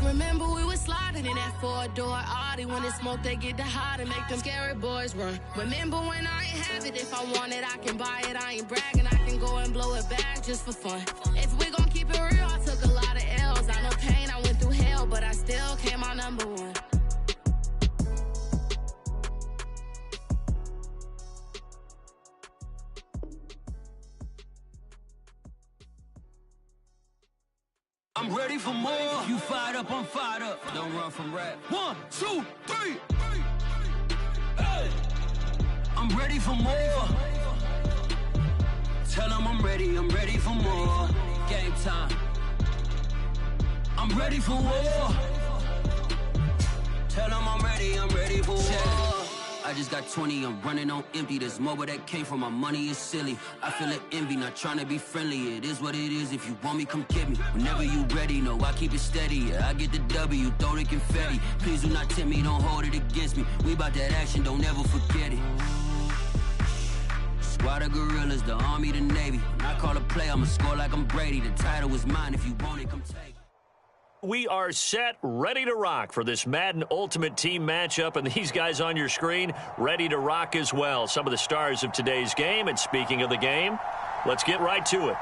Remember we was sliding in that four-door Audi. When it's smoke, they get the hot and make them scary boys run. Remember when I ain't have it? If I want it, I can buy it. I ain't bragging, I can go and blow it back just for fun. If we gon' keep it real, I took a lot of L's. I know pain, I went through hell, but I still came out number one. I'm ready for more. You fired up, I'm fired up. Don't run from rap. 1, 2, 3. Hey. I'm ready for more. Tell them I'm ready for more. Game time. I'm ready for war. Tell them I'm ready for war. I just got 20, I'm running on empty. There's more where that came from, my money is silly. I feel it envy, not trying to be friendly. It is what it is, if you want me, come get me. Whenever you ready, no, I keep it steady. Yeah, I get the W, throw the confetti. Please do not tempt me, don't hold it against me. We about that action, don't ever forget it. Squad of gorillas, the Army, the Navy. When I call a play, I'ma score like I'm Brady. The title is mine, if you want it, come take it. We are set, ready to rock for this Madden Ultimate Team matchup, and these guys on your screen ready to rock as well. Some of the stars of today's game, and speaking of the game, let's get right to it.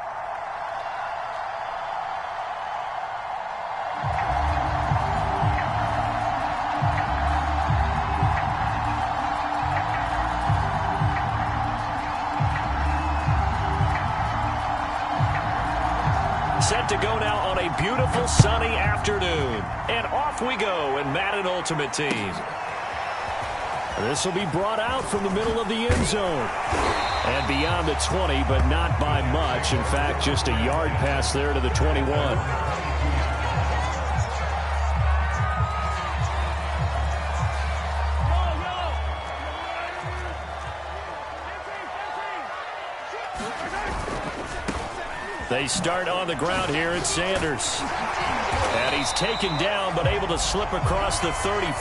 Set to go now on a beautiful sunny afternoon. And off we go in Madden Ultimate Team. This will be brought out from the middle of the end zone. And beyond the 20, but not by much. In fact, just a yard pass there to the 21. They start on the ground here at Sanders. And he's taken down, but able to slip across the 35.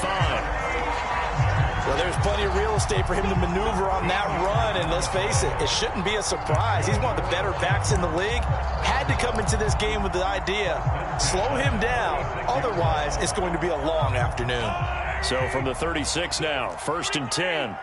Well, there's plenty of real estate for him to maneuver on that run, and let's face it, it shouldn't be a surprise. He's one of the better backs in the league. Had to come into this game with the idea, slow him down, otherwise it's going to be a long afternoon. So from the 36 now, 1st and 10.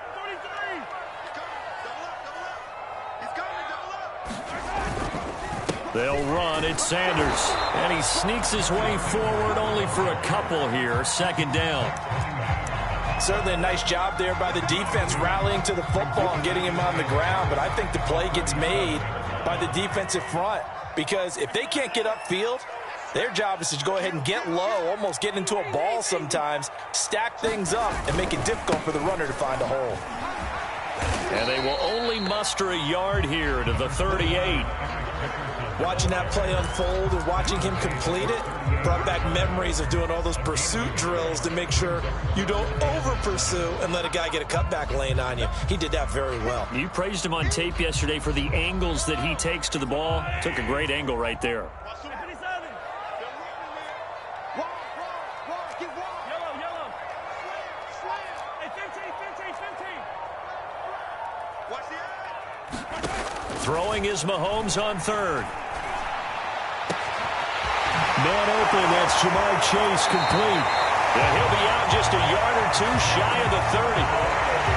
They'll run at Sanders. And he sneaks his way forward only for a couple here. 2nd down. Certainly a nice job there by the defense rallying to the football and getting him on the ground. But I think the play gets made by the defensive front. Because if they can't get upfield, their job is to go ahead and get low, almost get into a ball sometimes, stack things up, and make it difficult for the runner to find a hole. And they will only muster a yard here to the 38. Watching that play unfold and watching him complete it brought back memories of doing all those pursuit drills to make sure you don't over-pursue and let a guy get a cutback lane on you. He did that very well. You praised him on tape yesterday for the angles that he takes to the ball. Took a great angle right there. Throwing is Mahomes on 3rd. Man open, that's Jamar Chase complete. And he'll be out just a yard or two shy of the 30.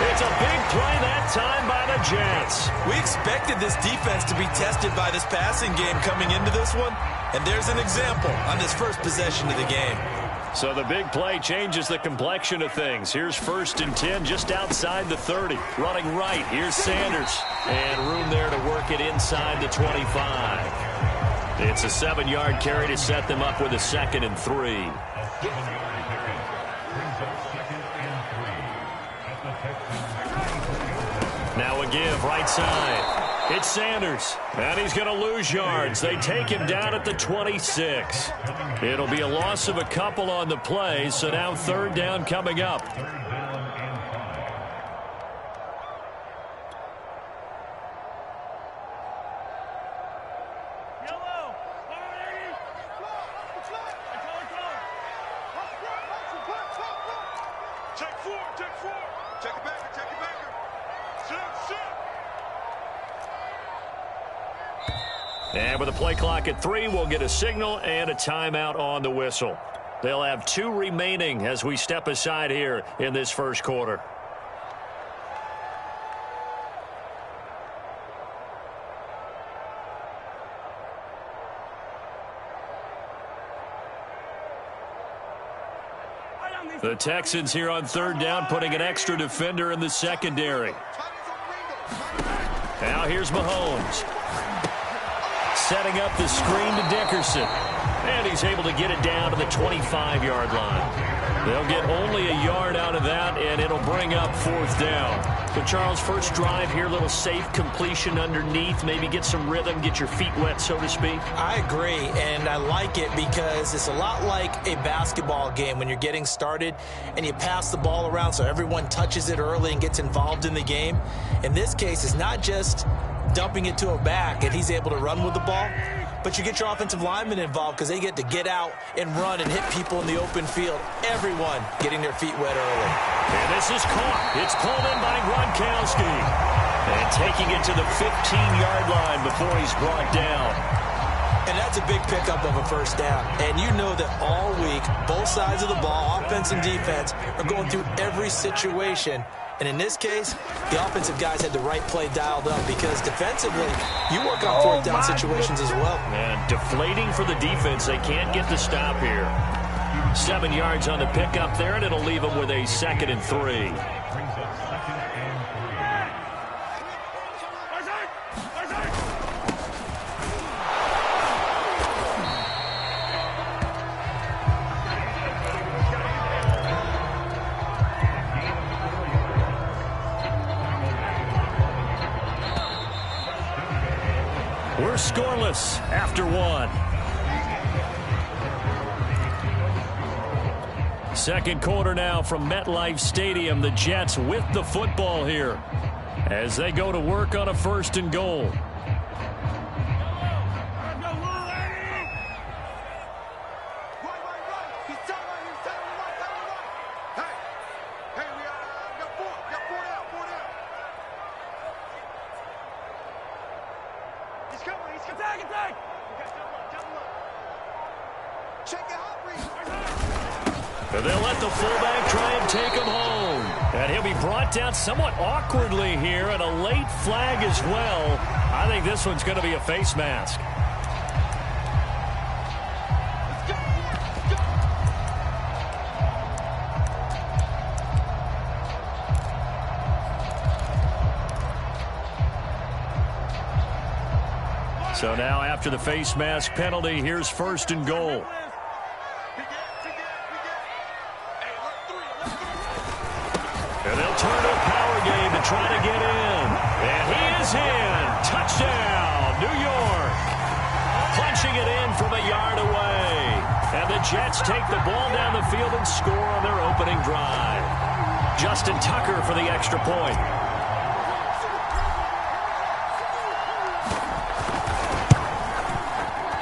It's a big play that time by the Jets. We expected this defense to be tested by this passing game coming into this one, and there's an example on this first possession of the game. So the big play changes the complexion of things. Here's 1st and 10 just outside the 30. Running right, here's Sanders. And room there to work it inside the 25. It's a 7-yard carry to set them up with a 2nd and 3. Now a give right side. It's Sanders, and he's going to lose yards. They take him down at the 26. It'll be a loss of a couple on the play, so now 3rd down coming up. And with a play clock at 3, we'll get a signal and a timeout on the whistle. They'll have 2 remaining as we step aside here in this first quarter. The Texans here on 3rd down, putting an extra defender in the secondary. Now here's Mahomes. Setting up the screen to Dickerson. And he's able to get it down to the 25-yard line. They'll get only a yard out of that, and it'll bring up 4th down. So, Charles, first drive here, little safe completion underneath. Maybe get some rhythm, get your feet wet, so to speak. I agree, and I like it because it's a lot like a basketball game when you're getting started and you pass the ball around so everyone touches it early and gets involved in the game. In this case, it's not just dumping it to a back and he's able to run with the ball, but you get your offensive linemen involved because they get to get out and run and hit people in the open field. Everyone getting their feet wet early. And this is caught. It's pulled in by Gronkowski. And taking it to the 15-yard line before he's brought down. And that's a big pickup of a first down. And you know that all week, both sides of the ball, offense and defense, are going through every situation. And in this case, the offensive guys had the right play dialed up because defensively, you work on 4th down situations as well. And deflating for the defense. They can't get the stop here. 7 yards on the pickup there, and it'll leave them with a 2nd and 3. We're scoreless after 1. Second quarter now from MetLife Stadium. The Jets with the football here as they go to work on a 1st and goal. They'll let the fullback try and take him home. And he'll be brought down somewhat awkwardly here, and a late flag as well. I think this one's going to be a face mask. So now after the face mask penalty, here's 1st and goal. And they'll turn to a power game to try to get in. And he is in. Touchdown, New York. Punching it in from a yard away. And the Jets take the ball down the field and score on their opening drive. Justin Tucker for the extra point.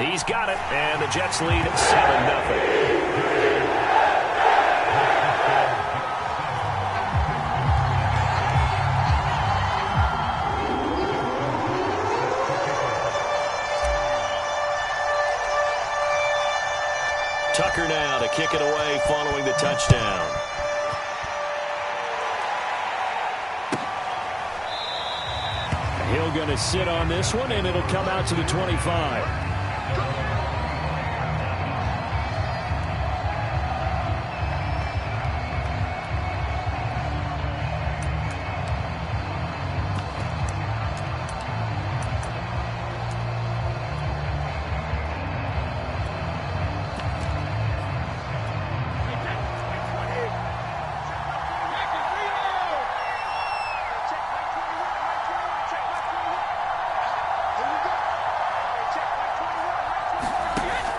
He's got it, and the Jets lead at 7-0. Tucker now to kick it away following the touchdown. Hill going to sit on this one, and it'll come out to the 25.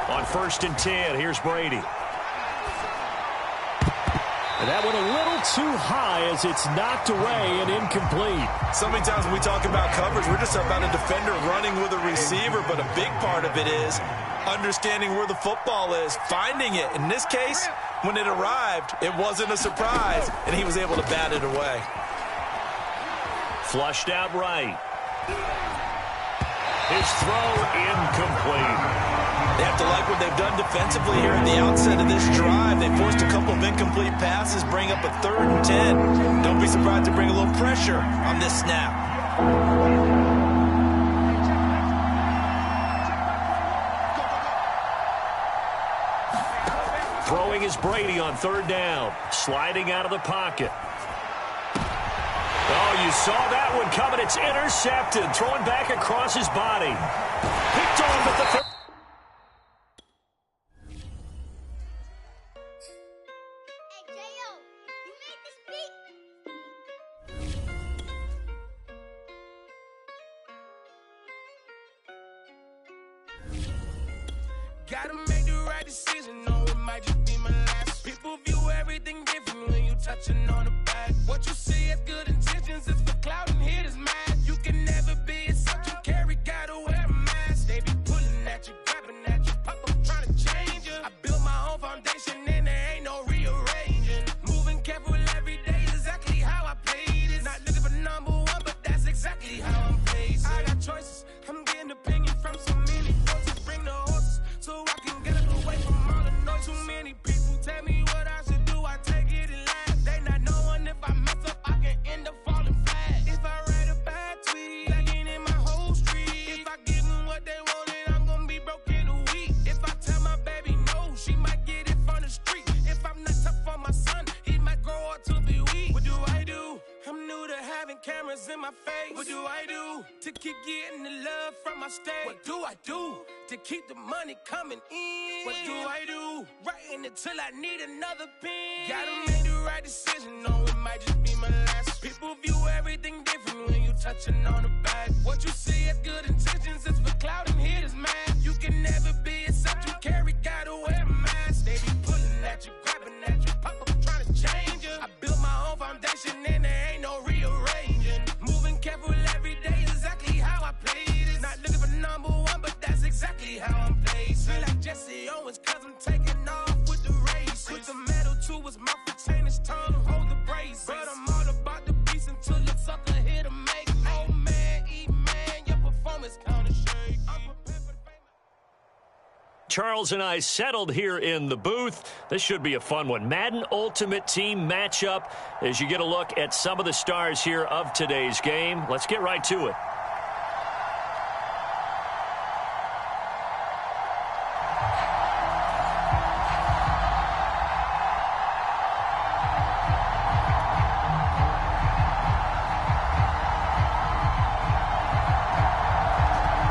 On 1st and 10, here's Brady. And that went a little too high as it's knocked away and incomplete. So many times when we talk about coverage, we're just about a defender running with a receiver, but a big part of it is understanding where the football is, finding it. In this case, when it arrived, it wasn't a surprise, and he was able to bat it away. Flushed out right. His throw incomplete. That have to like what they've done defensively here at the outset of this drive. They forced a couple of incomplete passes, bring up a 3rd and 10. Don't be surprised to bring a little pressure on this snap. Throwing is Brady on 3rd down. Sliding out of the pocket. Oh, you saw that one coming. It's intercepted. Throwing back across his body. Picked off at the 30. Gotta make the right decision, no, it might just be my last. People view everything different when you touching on the back. What you see as good intentions is for cloud and hit is mad. You can never be as such you carry, gotta wear a mask. They be pulling at you, grabbing at you, pop up trying to change you. I built my own foundation and there ain't no rearranging. Moving careful every day, exactly how I played it. Not looking for number 1, but that's exactly how I'm placed. I got choices, I'm getting opinion from so many folks. Bring the horses so I can get away from all the noise. Too many people tell me what I should do, I take it and laugh. They not knowing if I mess up, I can end up falling flat. If I write a bad tweet, I ain't in my whole street. If I give them what they want, then I'm gonna be broke in a week. If I tell my baby no, she might get it from the street. If I'm not tough for my son, he might grow up to be weak. What do I do? I'm new to having cameras in my face. What do I do to keep getting the love from my state? What do I do to keep the money coming in? What do I do? Writing it till I need another pen. Gotta make the right decision, no, it might just be my last. People view everything different when you touching on the back. What you see as good intentions is for cloud and hit is mad. You can never be as such you carry, gotta wear a mask. They be pulling at you, grabbing at you, pop up trying to change you. I built my own foundation and there ain't no rearranging. Moving careful every day, exactly how I played it. Not looking for number 1, but that's exactly how I'm placed. Feel like Jesse Owens, cause I'm taking off with the race. Put the metal to his mouth and chain his tongue, hold the brace. But I'm all about the beast until the sucker hit a make. Oh man, man, your performance kinda shake. Charles and I settled here in the booth. This should be a fun one. Madden Ultimate Team matchup as you get a look at some of the stars here of today's game. Let's get right to it.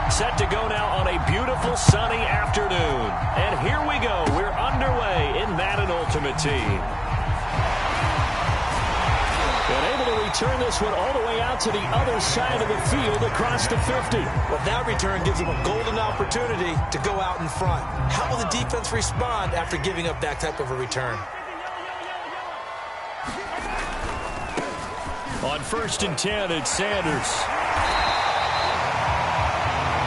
Set to go now on a beautiful sunny afternoon. And here we go. We're underway in Madden Ultimate Team. And able to return this one all the way out to the other side of the field across the 50. Well, that return gives them a golden opportunity to go out in front. How will the defense respond after giving up that type of a return? On 1st and 10, it's Sanders.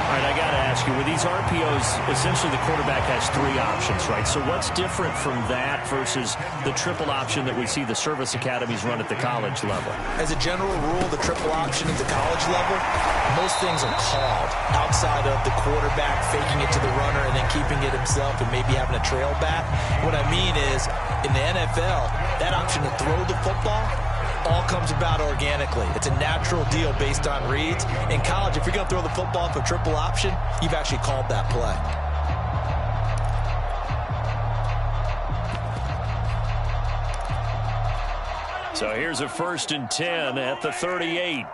All right, I got to ask you, with these RPOs, essentially the quarterback has 3 options, right? So what's different from that versus the triple option that we see the service academies run at the college level? As a general rule, the triple option at the college level, most things are called outside of the quarterback faking it to the runner and then keeping it himself and maybe having a trail back. What I mean is, in the NFL, that option to throw the football all comes about organically. It's a natural deal based on reads. In college, if you're going to throw the football for triple option, you've actually called that play. So here's a 1st and 10 at the 38.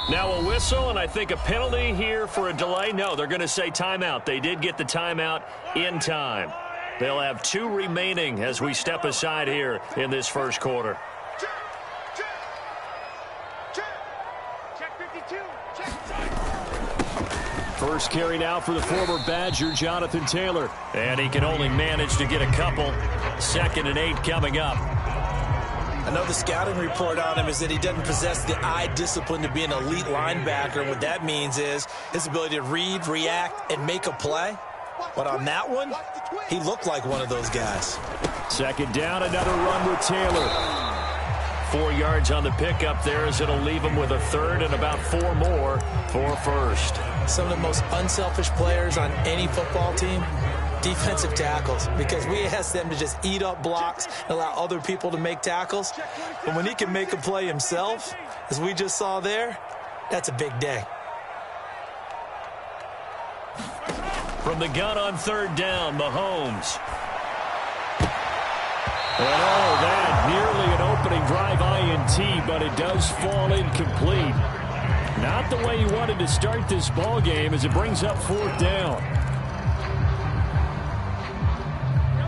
Now a whistle, and I think a penalty here for a delay. No, they're going to say timeout. They did get the timeout in time. They'll have 2 remaining as we step aside here in this first quarter. First carry now for the former Badger, Jonathan Taylor. And he can only manage to get a couple. 2nd and 8 coming up. I know the scouting report on him is that he doesn't possess the eye discipline to be an elite linebacker. And what that means is his ability to read, react, and make a play. But on that one, he looked like one of those guys. 2nd down, another run with Taylor. 4 yards on the pickup there, as it'll leave them with a third and about 4 more for first. Some of the most unselfish players on any football team, defensive tackles, because we ask them to just eat up blocks and allow other people to make tackles. But when he can make a play himself, as we just saw there, that's a big day. From the gun on third down, Mahomes. And all of that, nearly an opening drive INT, but it does fall incomplete. Not the way you wanted to start this ball game, as it brings up fourth down.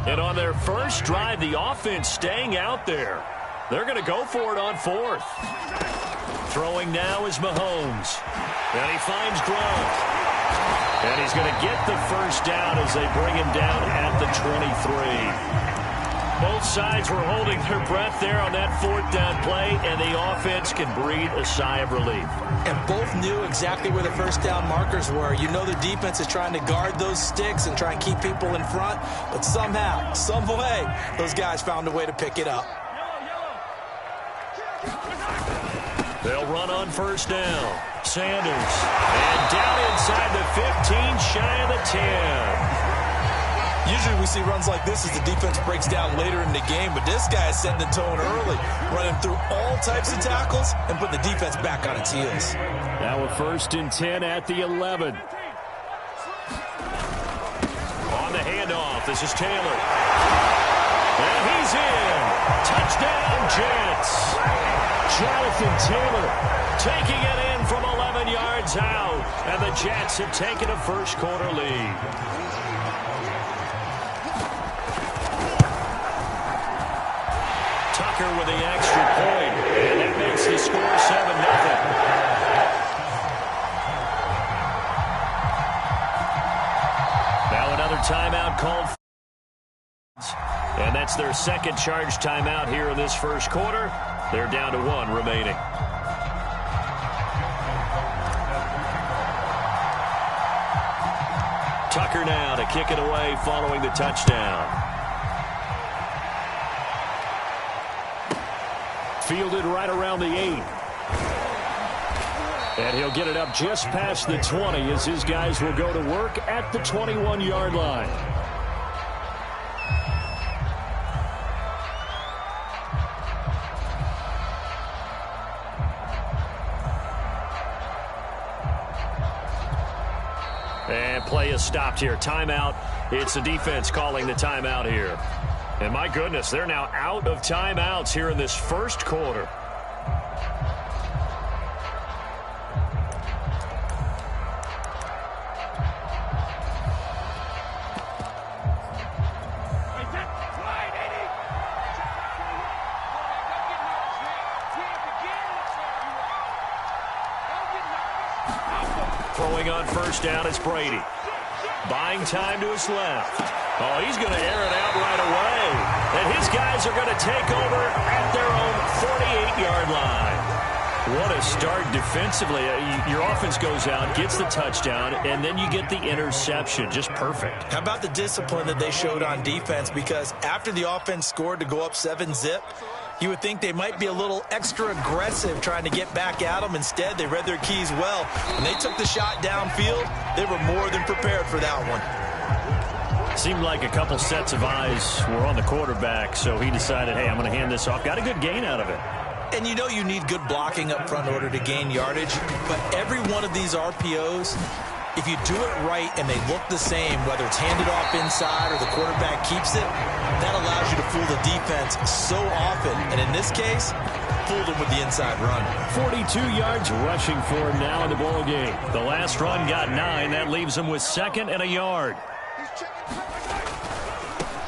And on their first drive, the offense staying out there. They're going to go for it on fourth. Throwing now is Mahomes. And he finds Gronk. And he's going to get the first down as they bring him down at the 23. Both sides were holding their breath there on that fourth down play, and the offense can breathe a sigh of relief. And both knew exactly where the first down markers were. You know the defense is trying to guard those sticks and try and keep people in front, but somehow, some way, those guys found a way to pick it up. They'll run on first down. Sanders. And down inside the 15, shy of the 10. Usually we see runs like this as the defense breaks down later in the game, but this guy is setting the tone early, running through all types of tackles and putting the defense back on its heels. Now a 1st and 10 at the 11. On the handoff, this is Taylor. And he's in. Touchdown, Jets. Jonathan Taylor taking it in from 11 yards out, and the Jets have taken a first quarter lead. Tucker with the extra point, and that makes the score 7-0. Now another timeout called. And that's their second charge timeout here in this first quarter. They're down to 1 remaining. Tucker now to kick it away following the touchdown. Fielded right around the 8. And he'll get it up just past the 20 as his guys will go to work at the 21-yard line. And play is stopped here. Timeout. It's the defense calling the timeout here. And my goodness, they're now out of timeouts here in this first quarter. Throwing on first down, it's Brady. Buying time to his left. Oh, he's going to air it out right away. And his guys are going to take over at their own 48-yard line. What a start defensively. Your offense goes out, gets the touchdown, and then you get the interception. Just perfect. How about the discipline that they showed on defense? Because after the offense scored to go up 7-zip, you would think they might be a little extra aggressive trying to get back at them. Instead, they read their keys well. When they took the shot downfield, they were more than prepared for that one. Seemed like a couple sets of eyes were on the quarterback, so he decided, hey, I'm going to hand this off. Got a good gain out of it. And you know you need good blocking up front in order to gain yardage, but every one of these RPOs, if you do it right and they look the same, whether it's handed off inside or the quarterback keeps it, that allows you to fool the defense so often. And in this case, fooled them with the inside run. 42 yards rushing for him now in the ball game. The last run got 9. That leaves him with 2nd and a yard.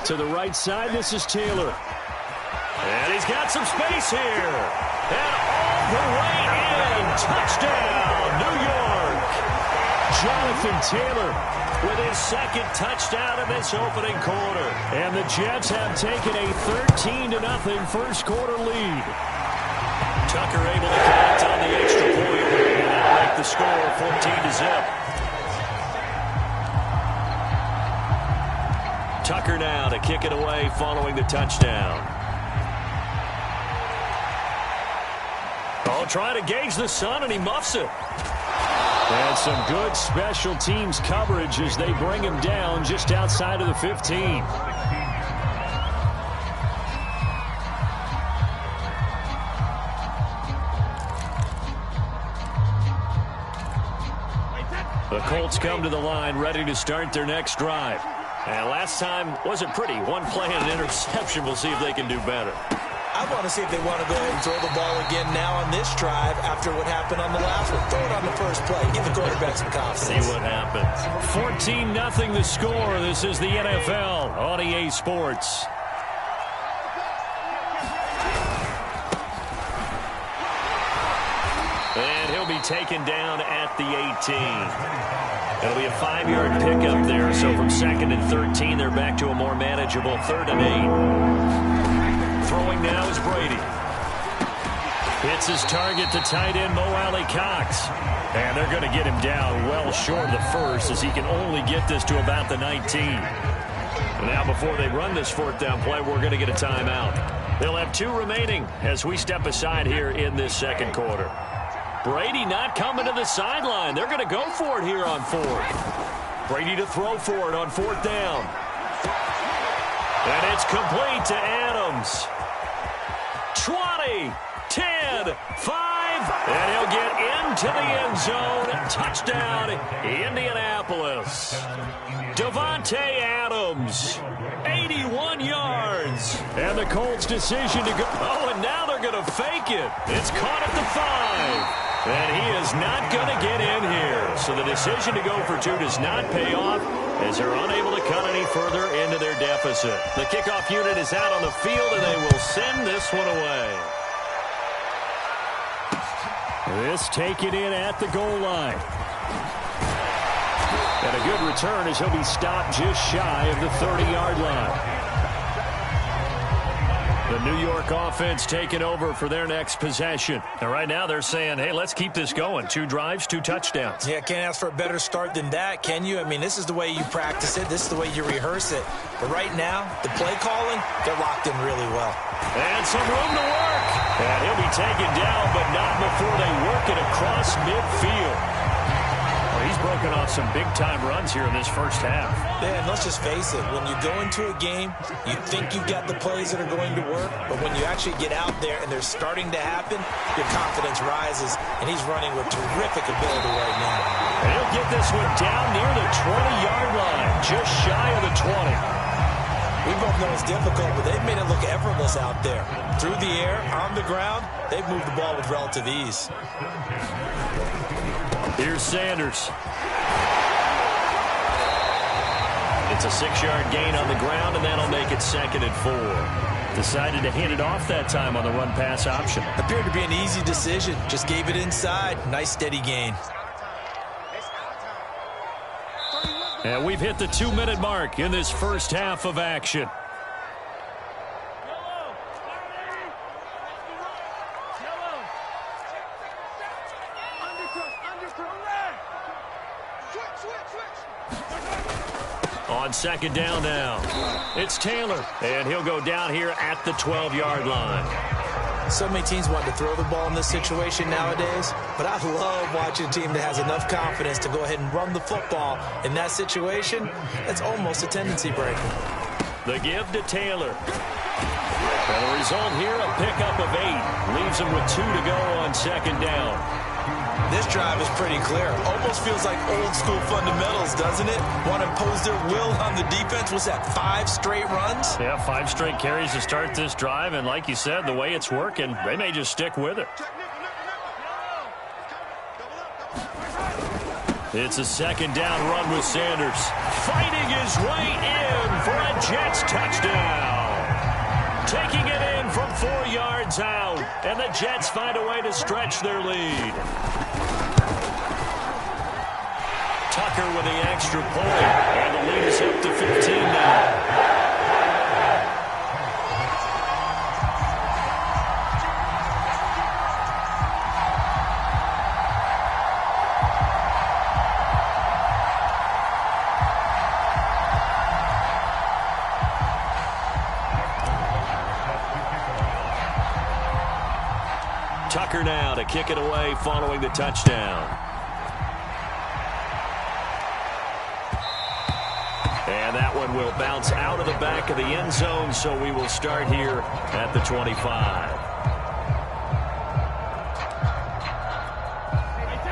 To the right side, this is Taylor. And he's got some space here. And all the way in. Touchdown, New York. Jonathan Taylor with his 2nd touchdown in this opening quarter. And the Jets have taken a 13-0 first quarter lead. Tucker able to connect on the extra point. And that'll make the score 14-0. Tucker now to kick it away following the touchdown. Oh, trying to gauge the sun, and he muffs it. And some good special teams coverage as they bring him down just outside of the 15. The Colts come to the line ready to start their next drive. And last time wasn't pretty. One play and an interception. We'll see if they can do better. I want to see if they want to go ahead and throw the ball again now on this drive after what happened on the last one. Throw it on the first play. Give the quarterback some confidence. See what happens. 14-0 the score. This is the NFL on EA Sports. And he'll be taken down at the 18. It'll be a 5-yard pickup there. So from 2nd and 13, they're back to a more manageable 3rd and 8. Throwing now is Brady. Hits his target to tight end Mo Alley-Cox. And they're going to get him down well short of the first as he can only get this to about the 19. And now before they run this 4th down play, we're going to get a timeout. They'll have 2 remaining as we step aside here in this 2nd quarter. Brady not coming to the sideline. They're going to go for it here on 4th. Brady to throw for it on 4th down. And it's complete to Adams. 20, 10, 5, and he'll get into the end zone. Touchdown, Indianapolis. Davante Adams, 81 yards. And the Colts' decision to go. Oh, and now they're going to fake it. It's caught at the 5. And he is not going to get in here. So the decision to go for 2 does not pay off as they're unable to cut any further into their deficit. The kickoff unit is out on the field, and they will send this one away. This taken in at the goal line. And a good return as he'll be stopped just shy of the 30-yard line. The New York offense taking over for their next possession. And right now they're saying, hey, let's keep this going. 2 drives, 2 touchdowns. Yeah, can't ask for a better start than that, can you? I mean, this is the way you practice it. This is the way you rehearse it. But right now, the play calling, they're locked in really well. And some room to work. And he'll be taken down, but not before they work it across midfield. He's broken off some big-time runs here in this first half. Yeah, and let's just face it. When you go into a game, you think you've got the plays that are going to work, but when you actually get out there and they're starting to happen, your confidence rises, and he's running with terrific ability right now. And he'll get this one down near the 20-yard line, just shy of the 20. We both know it's difficult, but they've made it look effortless out there. Through the air, on the ground, they've moved the ball with relative ease. Here's Sanders. It's a 6-yard gain on the ground, and that'll make it 2nd and 4. Decided to hand it off that time on the run-pass option. Appeared to be an easy decision. Just gave it inside. Nice, steady gain. And we've hit the 2-minute mark in this first half of action. On 2nd down now, it's Taylor, and he'll go down here at the 12-yard line. So many teams want to throw the ball in this situation nowadays, but I love watching a team that has enough confidence to go ahead and run the football. In that situation, that's almost a tendency breaker. The give to Taylor. And the result here, a pickup of 8. Leaves him with 2 to go on 2nd down. This drive is pretty clear. Almost feels like old school fundamentals, doesn't it? Want to impose their will on the defense. What's that, 5 straight runs? Yeah, 5 straight carries to start this drive. And like you said, the way it's working, they may just stick with it. It's a 2nd down run with Sanders. Fighting his way in for a Jets touchdown. Taking it in from 4 yards out. And the Jets find a way to stretch their lead. Tucker with the extra point. And the lead is up to 15 now. Tucker now to kick it away following the touchdown. And that one will bounce out of the back of the end zone, so we will start here at the 25.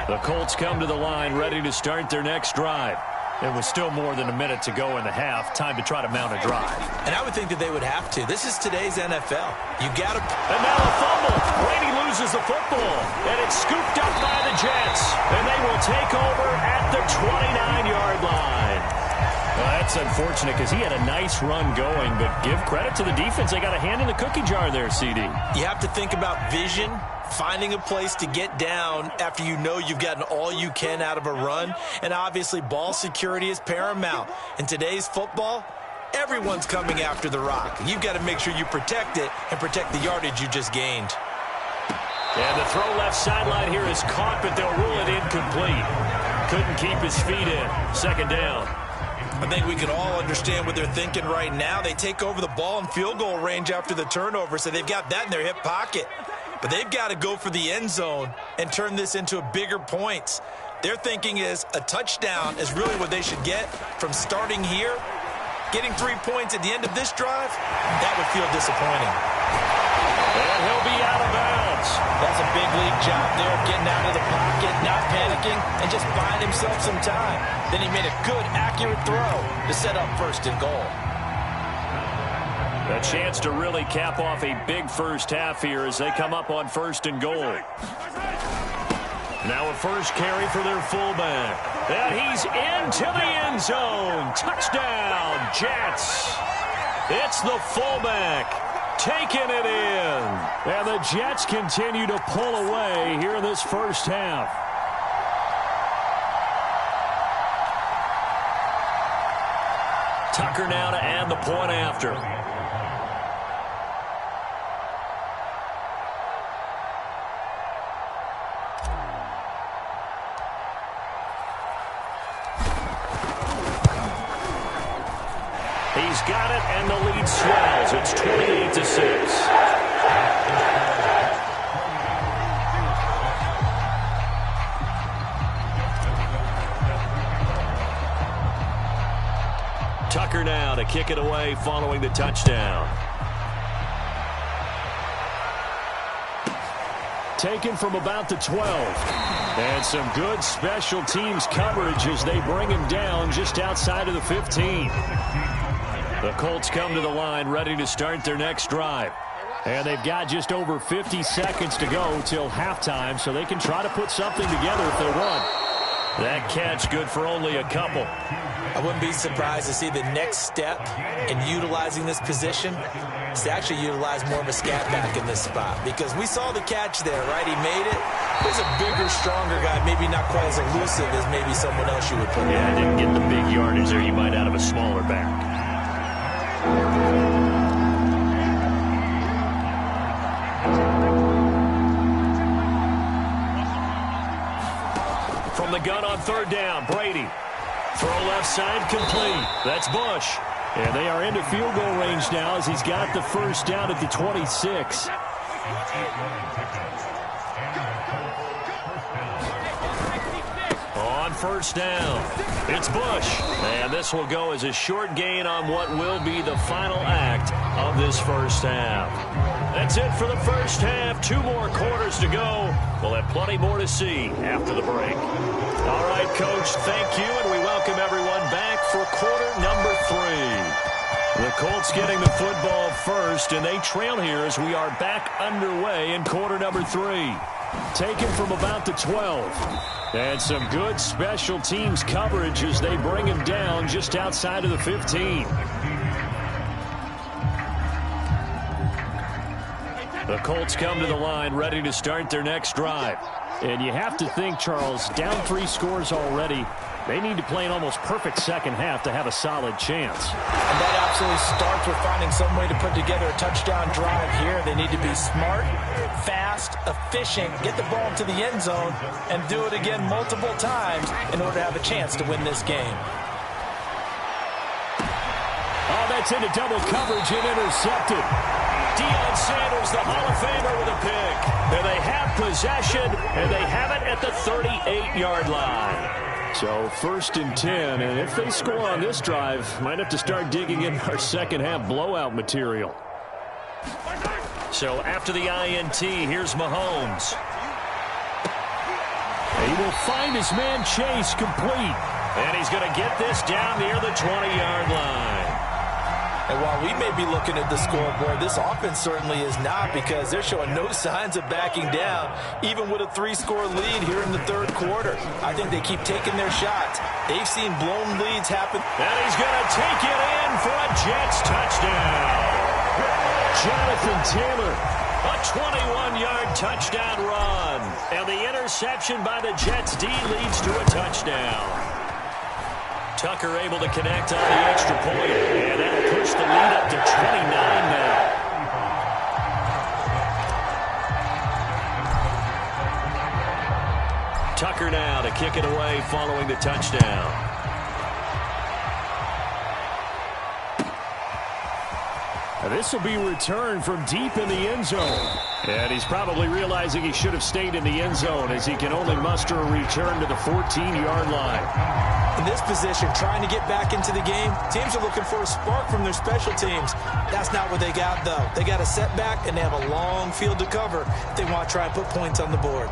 The Colts come to the line, ready to start their next drive. It was still more than a minute to go in the half. Time to try to mount a drive. And I would think that they would have to. This is today's NFL. You got to... And now a fumble. Brady loses the football. And it's scooped up by the Jets. And they will take over at the 29-yard line. Well, that's unfortunate because he had a nice run going, but give credit to the defense. They got a hand in the cookie jar there, CD. You have to think about vision, finding a place to get down after you know you've gotten all you can out of a run. And obviously, ball security is paramount. In today's football, everyone's coming after the rock. You've got to make sure you protect it and protect the yardage you just gained. And the throw left sideline here is caught, but they'll rule it incomplete. Couldn't keep his feet in. Second down. I think we can all understand what they're thinking right now. They take over the ball in field goal range after the turnover, so they've got that in their hip pocket. But they've got to go for the end zone and turn this into bigger points. Their thinking is a touchdown is really what they should get from starting here. Getting 3 points at the end of this drive, that would feel disappointing. And he'll be out of bounds. That's a big league job there, getting out of the pocket, not panicking, and just buying himself some time. Then he made a good, accurate throw to set up first and goal. A chance to really cap off a big first half here as they come up on first and goal. Now a first carry for their fullback. And he's into the end zone. Touchdown, Jets. It's the fullback taking it in. And the Jets continue to pull away here in this first half. Tucker now to add the point after. He's got it, and the lead swells. It's 28-6. Tucker now to kick it away following the touchdown. Taken from about the 12. And some good special teams coverage as they bring him down just outside of the 15. The Colts come to the line ready to start their next drive. And they've got just over 50 seconds to go till halftime, so they can try to put something together if they want. That catch good for only a couple. I wouldn't be surprised to see the next step in utilizing this position is to actually utilize more of a scat back in this spot, because we saw the catch there, right? He made it. He's a bigger, stronger guy, maybe not quite as elusive as maybe someone else you would put in. Yeah, didn't get the big yardage there you might out of a smaller back. From the gun on third down, Brady. Throw left side complete. That's Bush. And they are into field goal range now as he's got the first down at the 26. On first down, it's Bush. And this will go as a short gain on what will be the final act of this first half. That's it for the first half. 2 more quarters to go. We'll have plenty more to see after the break. All right, Coach, thank you, and we welcome everyone back for quarter number 3. The Colts getting the football first, and they trail here as we are back underway in quarter number 3. Taken from about the 12. And some good special teams coverage as they bring him down just outside of the 15. The Colts come to the line ready to start their next drive. And you have to think, Charles, down 3 scores already. They need to play an almost perfect second half to have a solid chance. And that absolutely starts with finding some way to put together a touchdown drive here. They need to be smart, fast, efficient, get the ball into the end zone, and do it again multiple times in order to have a chance to win this game. Oh, they gets into double coverage and intercepted. Deion Sanders, the Hall of Famer, with a pick. And they have possession, and they have it at the 38-yard line. So 1st and 10, and if they score on this drive, might have to start digging in our second-half blowout material. So after the INT, here's Mahomes. He will find his man Chase complete. And he's going to get this down near the 20-yard line. And while we may be looking at the scoreboard, this offense certainly is not, because they're showing no signs of backing down, even with a 3-score lead here in the 3rd quarter. I think they keep taking their shots. They've seen blown leads happen. And he's going to take it in for a Jets touchdown. Jonathan Taylor, a 21-yard touchdown run. And the interception by the Jets D leads to a touchdown. Tucker able to connect on the extra point, and that'll push the lead up to 29 now. Tucker now to kick it away following the touchdown. This will be returned from deep in the end zone. And he's probably realizing he should have stayed in the end zone, as he can only muster a return to the 14-yard line. In this position, trying to get back into the game, teams are looking for a spark from their special teams. That's not what they got, though. They got a setback, and they have a long field to cover if they want to try and put points on the board.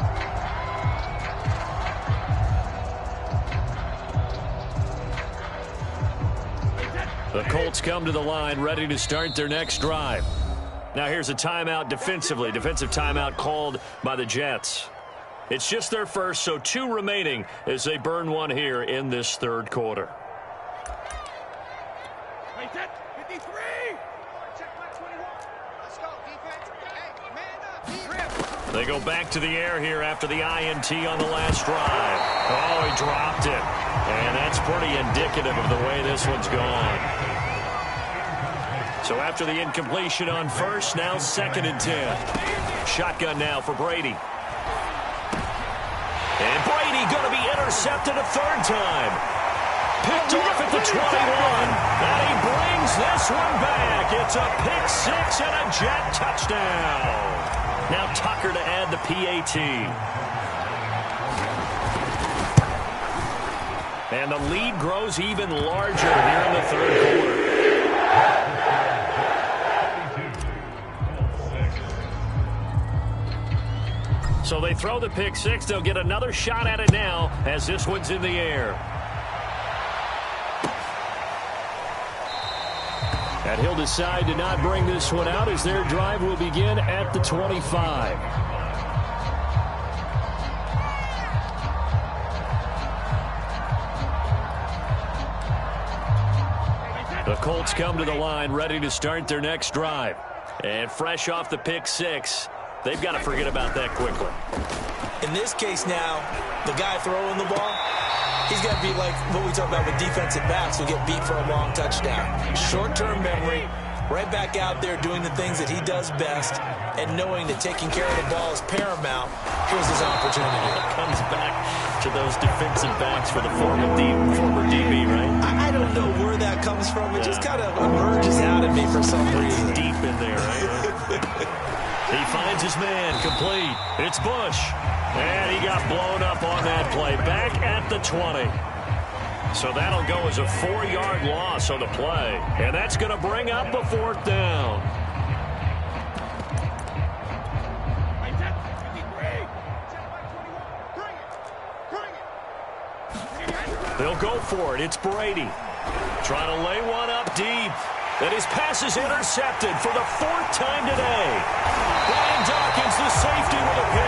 The Colts come to the line, ready to start their next drive. Now here's a timeout defensively. Defensive timeout called by the Jets. It's just their first, so 2 remaining as they burn one here in this 3rd quarter. They go back to the air here after the INT on the last drive. Oh, he dropped it. And that's pretty indicative of the way this one's gone. So after the incompletion on first, now 2nd and 10. Shotgun now for Brady. And Brady going to be intercepted a 3rd time. Picked off at the 21. And he brings this one back. It's a pick 6 and a Jet touchdown. Now Tucker to add the PAT. And the lead grows even larger here in the 3rd quarter. So they throw the pick 6. They'll get another shot at it now as this one's in the air. And he'll decide to not bring this one out as their drive will begin at the 25. The Colts come to the line ready to start their next drive. And fresh off the pick 6, they've got to forget about that quickly. In this case now, the guy throwing the ball, he's got to be like what we talk about with defensive backs who get beat for a long touchdown. Short-term memory, right back out there doing the things that he does best, and knowing that taking care of the ball is paramount. Here's his opportunity. Comes back to those defensive backs for the former DB, right? I don't know where that comes from. It just kind of emerges out of me for some reason. Deep in there, right? He finds his man, complete. It's Bush. And he got blown up on that play. Back at the 20. So that'll go as a 4-yard loss on the play. And that's going to bring up a 4th down. They'll go for it. It's Brady. Trying to lay one up deep. And his pass is intercepted for the 4th time today. Brian Dawkins, the safety, with a pick.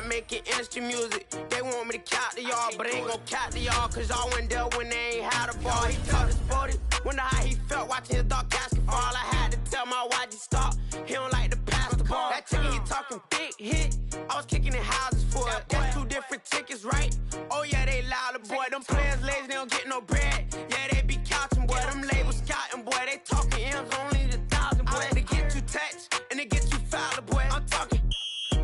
Making industry music, they want me to count to y'all, but ain't gon' count to y'all, cause y'all went there when they ain't had a ball. He told his 40, wonder how he felt watching his dog casket fall. I had to tell my YG stop, he don't like to pass the ball. That chicken he talk talking big hit. I was kicking in houses for it. That's 2 different tickets, right? Oh yeah, they louder, boy. Them players lazy, they don't get no bread. Yeah, they be couching, boy. Them labels scouting, boy. They talking M's only the 1,000, boy. They get you touched and they get you fouled, boy. I'm talking,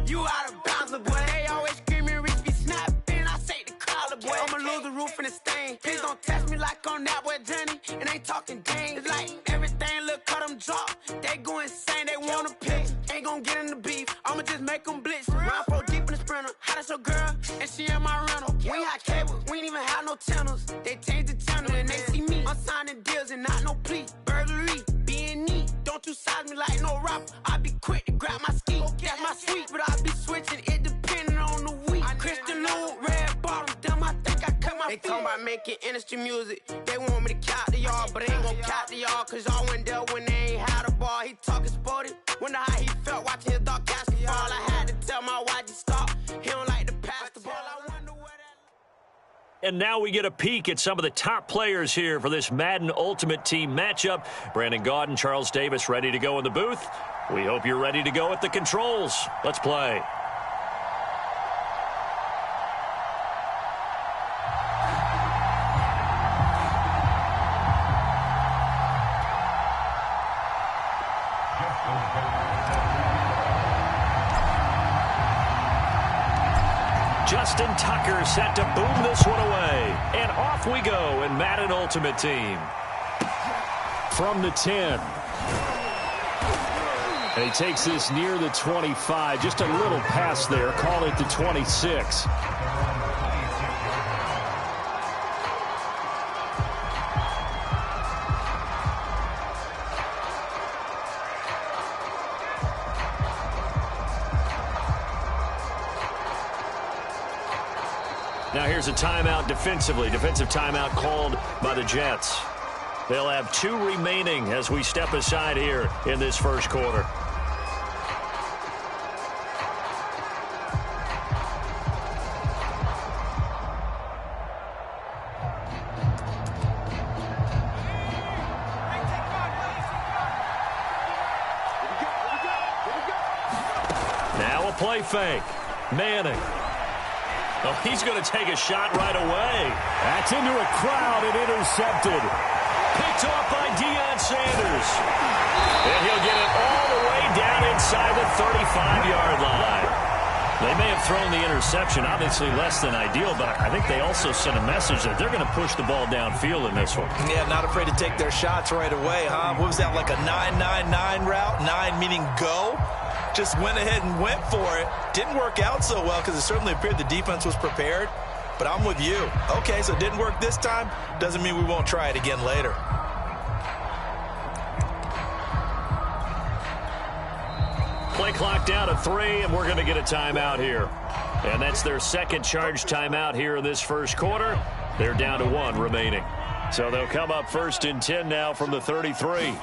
you out of bounds, boy. They always screaming, Rich be snapping. I say the collar, boy. I'ma lose the roof and the stain. Please don't test me like on that boy Johnny. And ain't talking dang. It's like everything look cut them drop. They go insane, they want a pitch. Ain't gon' get in the beef. I'ma just make them blitz. Round 4 deep in the sprinter. How that's your girl? And she in my rental. We ain't had cables. We ain't even have no channels. They changed the channel and they see me. I'm signing deals and not no plea. Burglary, being neat. Don't you size me like no rapper. I be quick to grab my ski. That's my sweet, but I be switching it depending on the week. Christian Lou, red bottom. Damn, I think I cut my feet. They talking about making industry music. They want me to count the y'all, but they ain't gon' count the y'all. Cause y'all went there when they ain't had a ball. He talking sporty. Wonder how he felt watching his dog catch the ball. I had to tell my YG stop. He don't like to pass the ball. I wonder where that... And now we get a peek at some of the top players here for this Madden Ultimate Team matchup. Brandon Gaudin, Charles Davis ready to go in the booth. We hope you're ready to go at the controls. Let's play. Justin Tucker set to boom this one away. And off we go in Madden Ultimate Team. From the 10. And he takes this near the 25. Just a little pass there. Call it the 26. Now here's a timeout defensively. Defensive timeout called by the Jets. They'll have 2 remaining as we step aside here in this first quarter. Now a play fake. Manning. Oh, he's going to take a shot right away. That's into a crowd and intercepted. Picked off by Deion Sanders. And he'll get it all the way down inside the 35-yard line. They may have thrown the interception, obviously less than ideal, but I think they also sent a message that they're going to push the ball downfield in this one. Yeah, not afraid to take their shots right away, huh? What was that, like a 9-9-9 route? 9 meaning go? Just went ahead and went for it. Didn't work out so well because it certainly appeared the defense was prepared. But I'm with you. Okay, so it didn't work this time. Doesn't mean we won't try it again later. Play clock down to 3, and we're going to get a timeout here. And that's their second charge timeout here in this first quarter. They're down to 1 remaining. So they'll come up 1st and 10 now from the 33.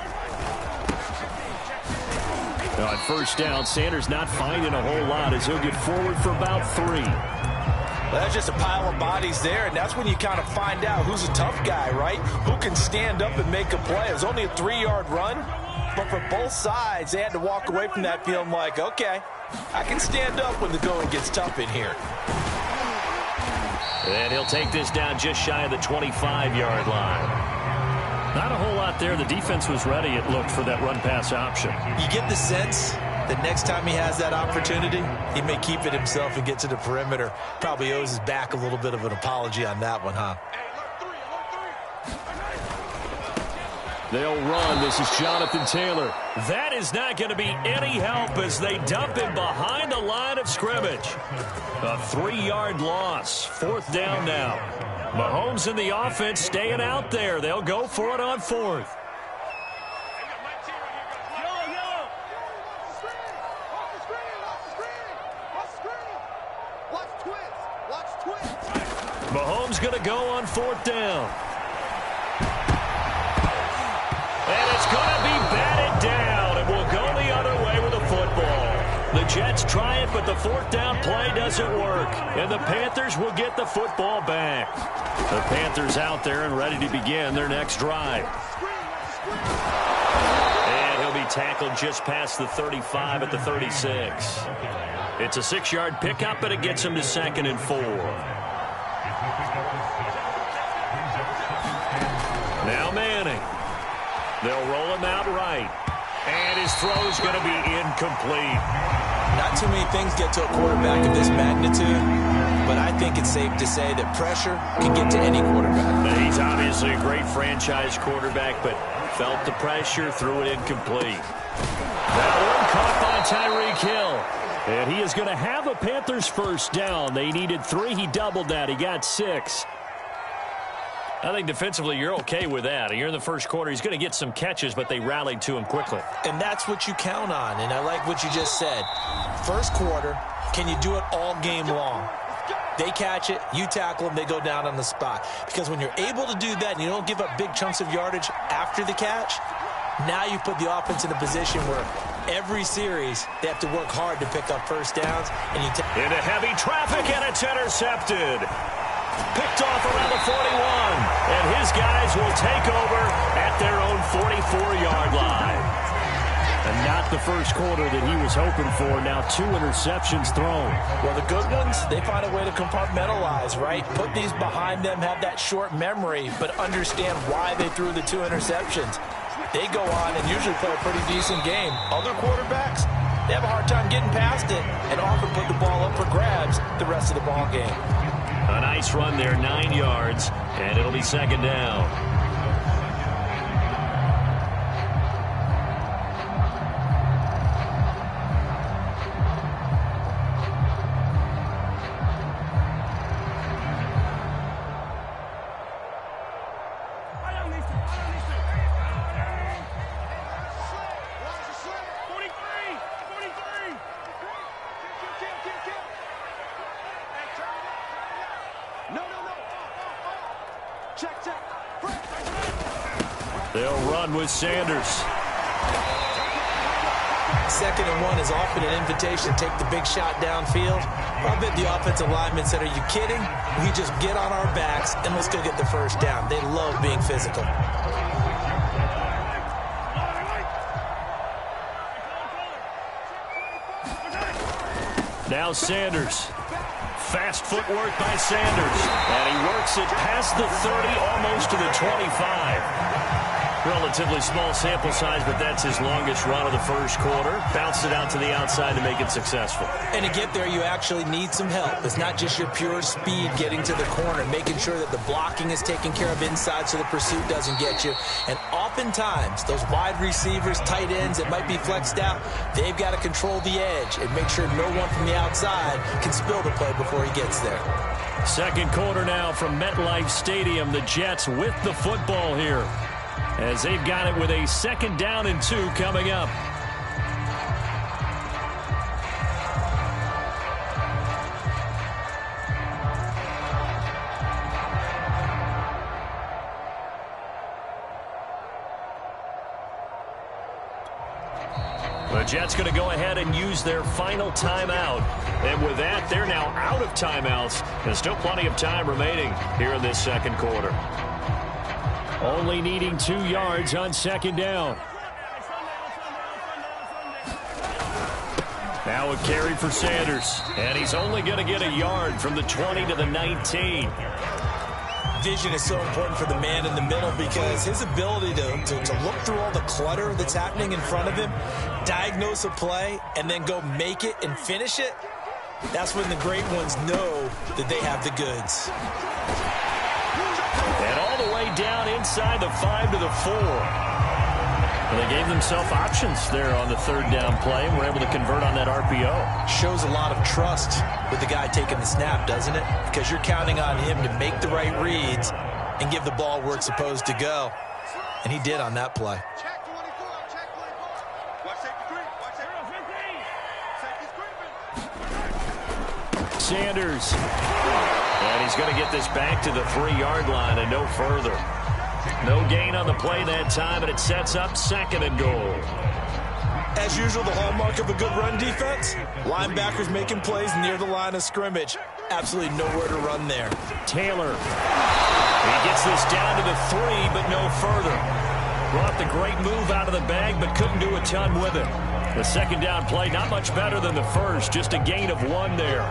Now at first down, Sanders not finding a whole lot as he'll get forward for about 3. Well, that's just a pile of bodies there, and that's when you kind of find out who's a tough guy, right? Who can stand up and make a play. It was only a 3-yard run, but for both sides, they had to walk away from that feeling like, okay, I can stand up when the going gets tough in here. And he'll take this down just shy of the 25-yard line. Not a whole lot there. The defense was ready, it looked, for that run-pass option. You get the sense that next time he has that opportunity, he may keep it himself and get to the perimeter. Probably owes his back a little bit of an apology on that one, huh? They'll run. This is Jonathan Taylor. That is not going to be any help as they dump him behind the line of scrimmage. A 3-yard loss. 4th down now. Mahomes and the offense staying out there. They'll go for it on 4th. Mahomes going to go on 4th down. And it's going to be batted down, and we'll go the other way with the football. The Jets try it, but the 4th down play doesn't work. And the Panthers will get the football back. The Panthers out there and ready to begin their next drive. And he'll be tackled just past the 35 at the 36. It's a 6-yard pickup, but it gets him to 2nd and 4. Now Manning. They'll roll him out right. And his throw is going to be incomplete. Not too many things get to a quarterback of this magnitude, but I think it's safe to say that pressure can get to any quarterback. He's obviously a great franchise quarterback, but felt the pressure, threw it incomplete. That one caught by Tyreek Hill. And he is going to have a Panthers first down. They needed 3. He doubled that. He got 6. I think defensively you're okay with that. You're in the first quarter. He's going to get some catches, but they rallied to him quickly. And that's what you count on, and I like what you just said. First quarter, can you do it all game long? They catch it, you tackle them, they go down on the spot. Because when you're able to do that and you don't give up big chunks of yardage after the catch, now you put the offense in a position where every series they have to work hard to pick up first downs. And into heavy traffic, and it's intercepted. Picked off around the 41, and his guys will take over at their own 44-yard line. And not the first quarter that he was hoping for. Now 2 interceptions thrown. Well, the good ones, they find a way to compartmentalize, right? Put these behind them, have that short memory, but understand why they threw the 2 interceptions. They go on and usually play a pretty decent game. Other quarterbacks, they have a hard time getting past it and often put the ball up for grabs the rest of the ball game. A nice run there, 9 yards, and it'll be 2nd down. They'll run with Sanders. 2nd and 1 is often an invitation to take the big shot downfield. I bet the offensive lineman said, are you kidding? We just get on our backs and let's go get the first down. They love being physical. Now Sanders. Fast footwork by Sanders. And he works it past the 30, almost to the 25. Relatively small sample size, but that's his longest run of the first quarter. Bounced it out to the outside to make it successful. And to get there, you actually need some help. It's not just your pure speed getting to the corner, making sure that the blocking is taken care of inside so the pursuit doesn't get you. And oftentimes, those wide receivers, tight ends that might be flexed out, they've got to control the edge and make sure no one from the outside can spill the play before he gets there. Second quarter now from MetLife Stadium. The Jets with the football here, as they've got it with a 2nd down and 2 coming up. The Jets going to go ahead and use their final timeout. And with that, they're now out of timeouts. There's still plenty of time remaining here in this second quarter. Only needing 2 yards on 2nd down. Now a carry for Sanders. And he's only going to get a yard from the 20 to the 19. Vision is so important for the man in the middle because his ability to look through all the clutter that's happening in front of him, diagnose a play, and then go make it and finish it, that's when the great ones know that they have the goods. And all the way down inside the 5 to the 4. And they gave themselves options there on the 3rd down play and were able to convert on that RPO. Shows a lot of trust with the guy taking the snap, doesn't it? Because you're counting on him to make the right reads and give the ball where it's supposed to go. And he did on that play. Sanders. And he's going to get this back to the 3-yard line and no further. No gain on the play that time, and it sets up 2nd and goal. As usual, the hallmark of a good run defense, linebackers making plays near the line of scrimmage. Absolutely nowhere to run there. Taylor. He gets this down to the 3, but no further. Brought the great move out of the bag, but couldn't do a ton with it. The second down play, not much better than the first, just a gain of 1 there.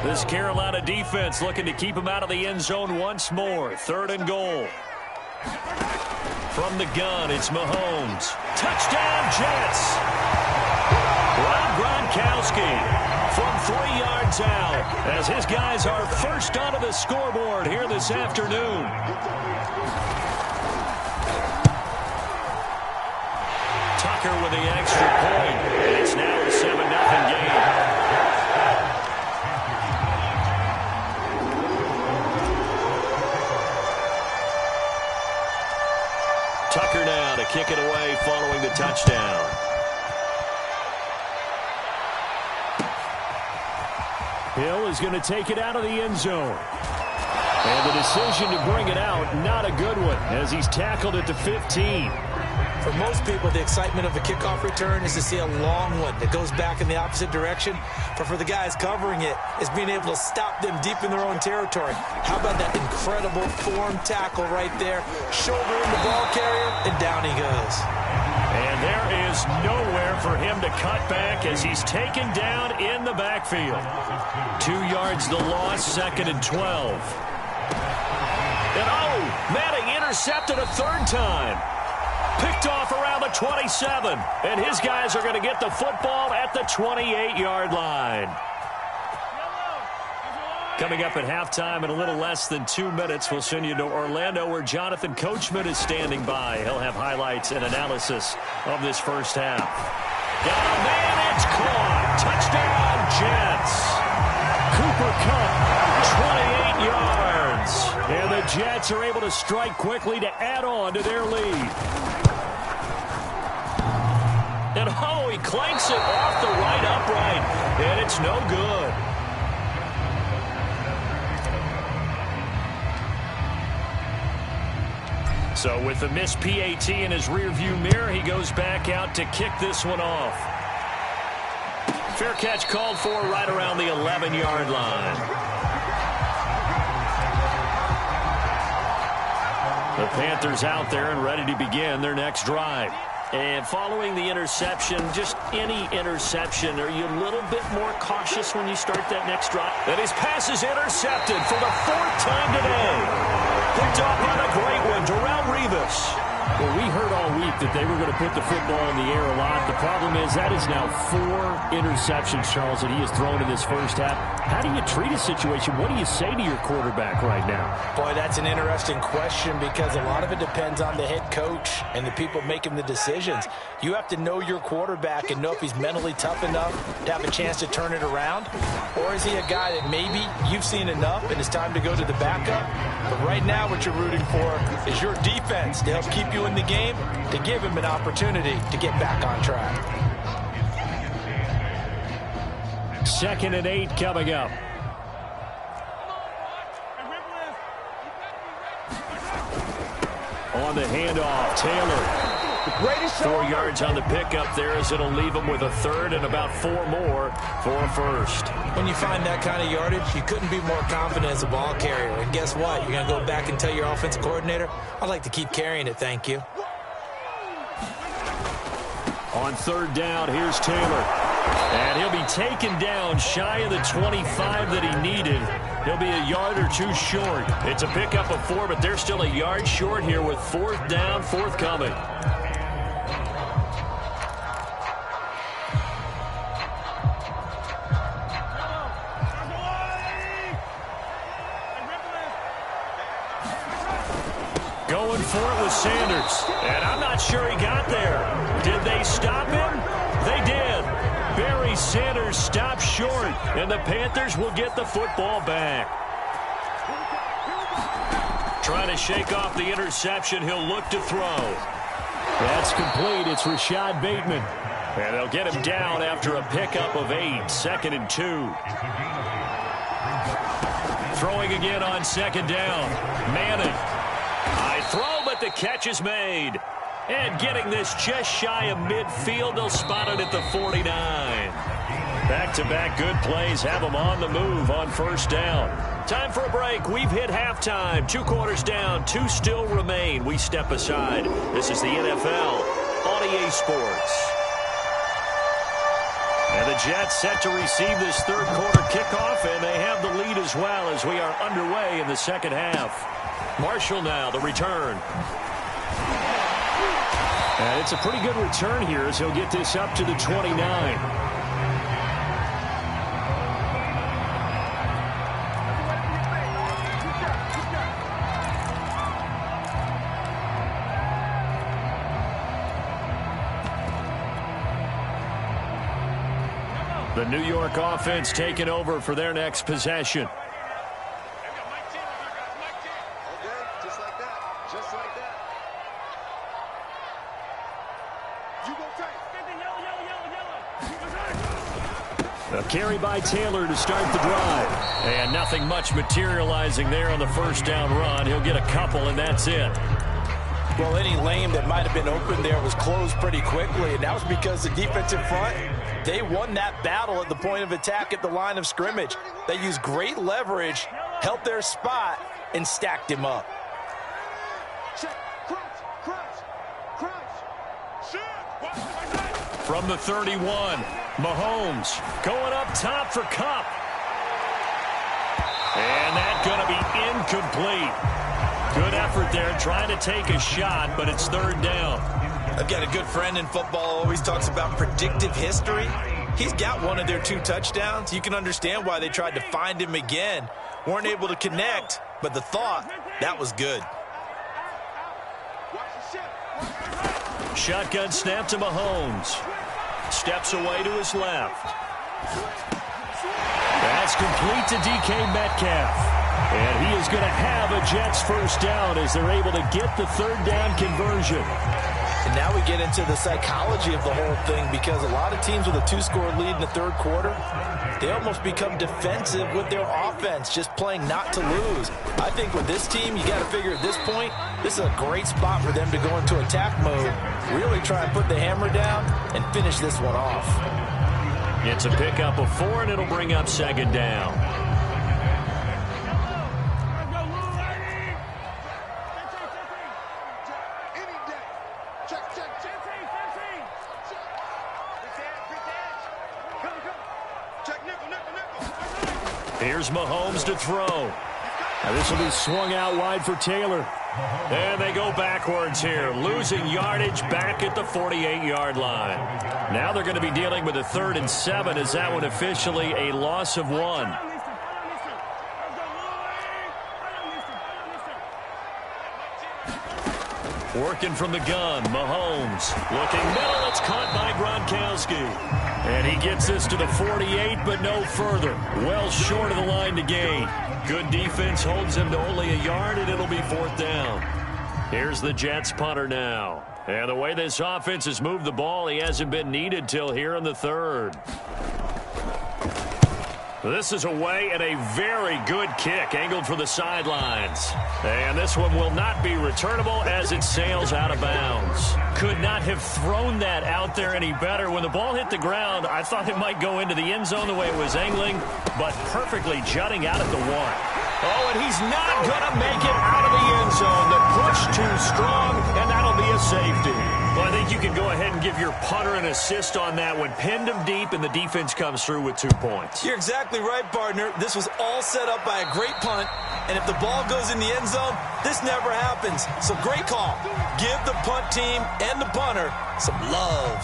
This Carolina defense looking to keep him out of the end zone once more. 3rd and goal. From the gun, it's Mahomes. Touchdown, Jets! Rob Gronkowski from 3 yards out as his guys are first onto the scoreboard here this afternoon. Tucker with the extra point, and it's now a 7-0 game. Tucker now to kick it away following the touchdown. Hill is going to take it out of the end zone. And the decision to bring it out, not a good one, as he's tackled at the 15. For most people, the excitement of a kickoff return is to see a long one that goes back in the opposite direction. But for the guys covering it, is being able to stop them deep in their own territory. How about that incredible form tackle right there? Shoulder in the ball carrier, and down he goes. And there is nowhere for him to cut back as he's taken down in the backfield. 2 yards the loss, 2nd and 12. And Manning intercepted a 3rd time. Picked off around the 27. And his guys are going to get the football at the 28-yard line. Coming up at halftime in a little less than 2 minutes, we'll send you to Orlando where Jonathan Coachman is standing by. He'll have highlights and analysis of this first half. Got a man, it's caught. Touchdown, Jets. Cooper Kupp, 28 yards. And the Jets are able to strike quickly to add on to their lead. And he clanks it off the right upright, and it's no good. So with the missed PAT in his rearview mirror, he goes back out to kick this one off. Fair catch called for right around the 11-yard line. The Panthers out there and ready to begin their next drive. And following the interception, just any interception, are you a little bit more cautious when you start that next drive? And his pass is intercepted for the 4th time today. Picked off by the great one, Darrelle Revis. Well, we heard all week that they were going to put the football in the air a lot. The problem is that is now 4 interceptions, Charles, that he has thrown in this first half. How do you treat a situation? What do you say to your quarterback right now? Boy, that's an interesting question because a lot of it depends on the head coach and the people making the decisions. You have to know your quarterback and know if he's mentally tough enough to have a chance to turn it around. Or is he a guy that maybe you've seen enough and it's time to go to the backup? But right now what you're rooting for is your defense to help keep you in the game, to give him an opportunity to get back on track. 2nd and 8 coming up. On the handoff, Taylor. 4 yards on the pickup there as it'll leave him with a 3rd and about 4 more for a 1st. When you find that kind of yardage, you couldn't be more confident as a ball carrier. And guess what? You're going to go back and tell your offensive coordinator, I'd like to keep carrying it, thank you. On 3rd down, here's Taylor. And he'll be taken down shy of the 25 that he needed. He'll be a yard or 2 short. It's a pickup of 4, but they're still a yard short here with 4th down, forthcoming. Going for it with Sanders. And I'm not sure he got there. Did they stop him? They did. Barry Sanders stopped short, and the Panthers will get the football back. Trying to shake off the interception. He'll look to throw. That's complete. It's Rashad Bateman. And they'll get him down after a pickup of 8. 2nd and 2. Throwing again on 2nd down. Madden. High throw, but the catch is made. And getting this just shy of midfield, they'll spot it at the 49. Back-to-back good plays have them on the move on first down. Time for a break. We've hit halftime. 2 quarters down. 2 still remain. We step aside. This is the NFL on EA Sports. And the Jets set to receive this third quarter kickoff, and they have the lead as well as we are underway in the second half. Marshall now, the return. And it's a pretty good return here as he'll get this up to the 29. The New York offense taking over for their next possession. A carry by Taylor to start the drive. And nothing much materializing there on the first down run. He'll get a couple, and that's it. Well, any lane that might have been open there was closed pretty quickly, and that was because the defensive front, they won that battle at the point of attack at the line of scrimmage. They used great leverage, held their spot, and stacked him up. From the 31, Mahomes going up top for Kupp. And that's going to be incomplete. Good effort there, trying to take a shot, but it's third down. I've got a good friend in football, always talks about predictive history. He's got one of their 2 touchdowns. You can understand why they tried to find him again. Weren't able to connect, but the thought, that was good. Shotgun snap to Mahomes. Steps away to his left. That's complete to DK Metcalf. And he is going to have a Jets first down as they're able to get the third down conversion. And now we get into the psychology of the whole thing, because a lot of teams with a 2-score lead in the third quarter, they almost become defensive with their offense, just playing not to lose. I think with this team, you got to figure at this point, this is a great spot for them to go into attack mode, really try and put the hammer down and finish this one off. It's a pickup of 4, and it'll bring up second down. Here's Mahomes to throw. Now this will be swung out wide for Taylor. And they go backwards here, losing yardage back at the 48-yard line. Now they're going to be dealing with a 3rd and 7. Is that one officially a loss of 1? Working from the gun, Mahomes. Looking middle, it's caught by Gronkowski. And he gets this to the 48, but no further. Well short of the line to gain. Good defense holds him to only a yard, and it'll be 4th down. Here's the Jets punter now. And the way this offense has moved the ball, he hasn't been needed till here in the 3rd. This is away, and a very good kick angled for the sidelines. And this one will not be returnable as it sails out of bounds. Could not have thrown that out there any better. When the ball hit the ground, I thought it might go into the end zone the way it was angling, but perfectly jutting out at the 1. Oh, and he's not going to make it out of the end zone. The push too strong, and that'll be a safety. Well, I think you can go ahead and give your punter an assist on that one. Pinned him deep, and the defense comes through with 2 points. You're exactly right, partner. This was all set up by a great punt, and if the ball goes in the end zone, this never happens. So great call. Give the punt team and the punter some love.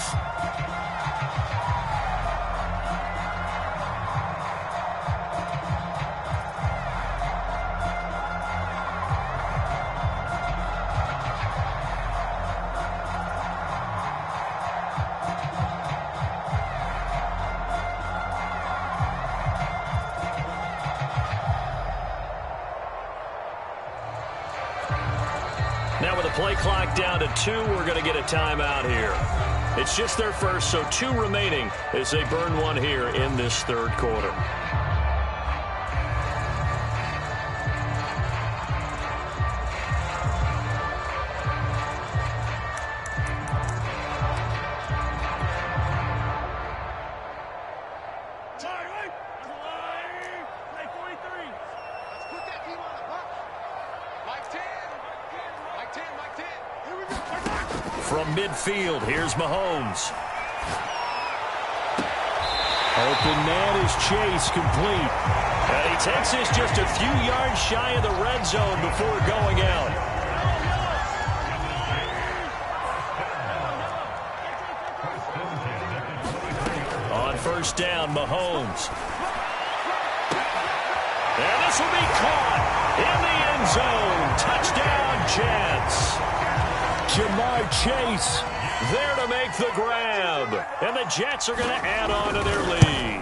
Now with the play clock down to 2, we're going to get a timeout here. It's just their first, so 2 remaining as they burn one here in this third quarter. From midfield, here's Mahomes. Open man is Chase, complete. And he takes this just a few yards shy of the red zone before going out. On first down, Mahomes. And this will be caught in the end zone. Touchdown, Jets. Jamar Chase there to make the grab. And the Jets are going to add on to their lead.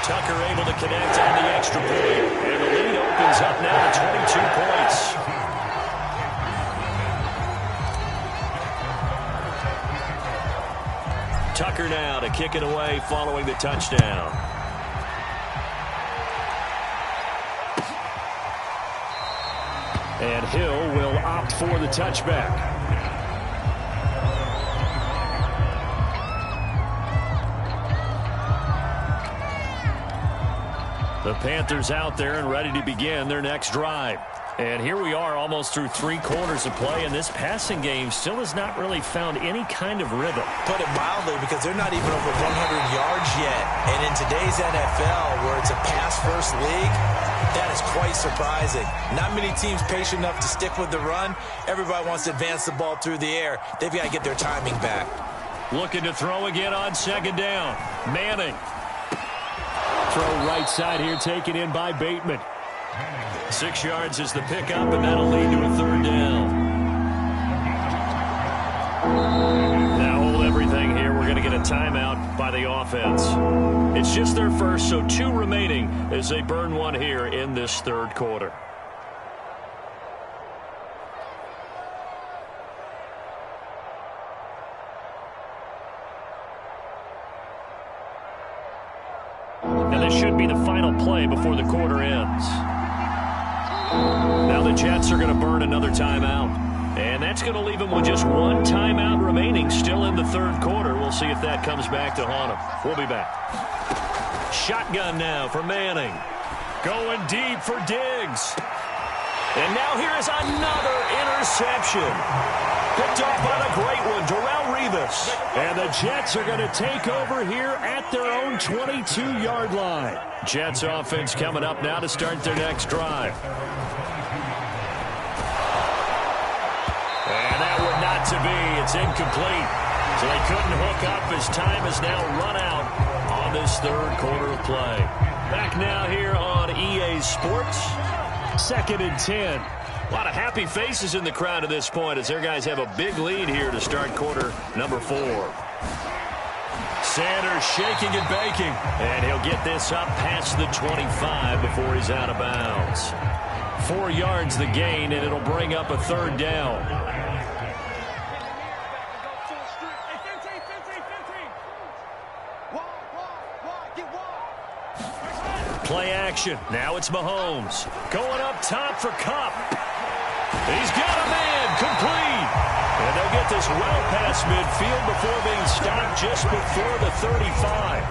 Tucker able to connect on the extra point. And the lead opens up now to 22 points. Tucker now to kick it away following the touchdown. And Hill will opt for the touchback. The Panthers out there and ready to begin their next drive. And here we are almost through 3 quarters of play, and this passing game still has not really found any kind of rhythm. Put it mildly, because they're not even over 100 yards yet. And in today's NFL, where it's a pass-first league, that is quite surprising. Not many teams patient enough to stick with the run. Everybody wants to advance the ball through the air. They've got to get their timing back. Looking to throw again on second down. Manning. Throw right side here, taken in by Bateman. 6 yards is the pickup, and that'll lead to a third down. Now hold everything here. We're going to get a timeout by the offense. It's just their first, so 2 remaining as they burn one here in this third quarter. And this should be the final play before the quarter ends. Now the Jets are going to burn another timeout. And that's going to leave them with just 1 timeout remaining still in the third quarter. We'll see if that comes back to haunt them. We'll be back. Shotgun now for Manning. Going deep for Diggs. And now here is another interception. Picked off by the great one, Darrelle Revis. And the Jets are going to take over here at their own 22-yard line. Jets offense coming up now to start their next drive. And that would not to be. It's incomplete. So they couldn't hook up as time has now run out on this third quarter of play. Back now here on EA Sports. 2nd and 10. A lot of happy faces in the crowd at this point as their guys have a big lead here to start quarter number 4. Sanders shaking and baking. And he'll get this up past the 25 before he's out of bounds. 4 yards the gain, and it'll bring up a third down. Play action. Now it's Mahomes. Going up top for Kupp. He's got a man. Complete. And they'll get this well past midfield before being stopped just before the 35.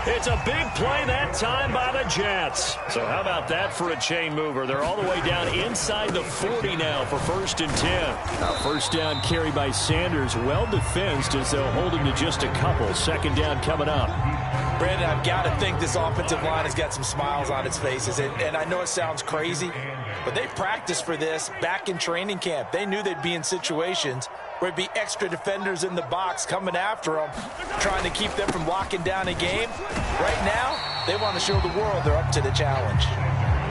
It's a big play that time by the Jets. So how about that for a chain mover? They're all the way down inside the 40 now for 1st and 10. A first down carry by Sanders. Well defensed as they'll hold him to just a couple. 2nd down coming up. Brandon, I've got to think this offensive line has got some smiles on its faces. And I know it sounds crazy, but they practiced for this back in training camp. They knew they'd be in situations where it'd be extra defenders in the box coming after them, trying to keep them from locking down a game. Right now, they want to show the world they're up to the challenge.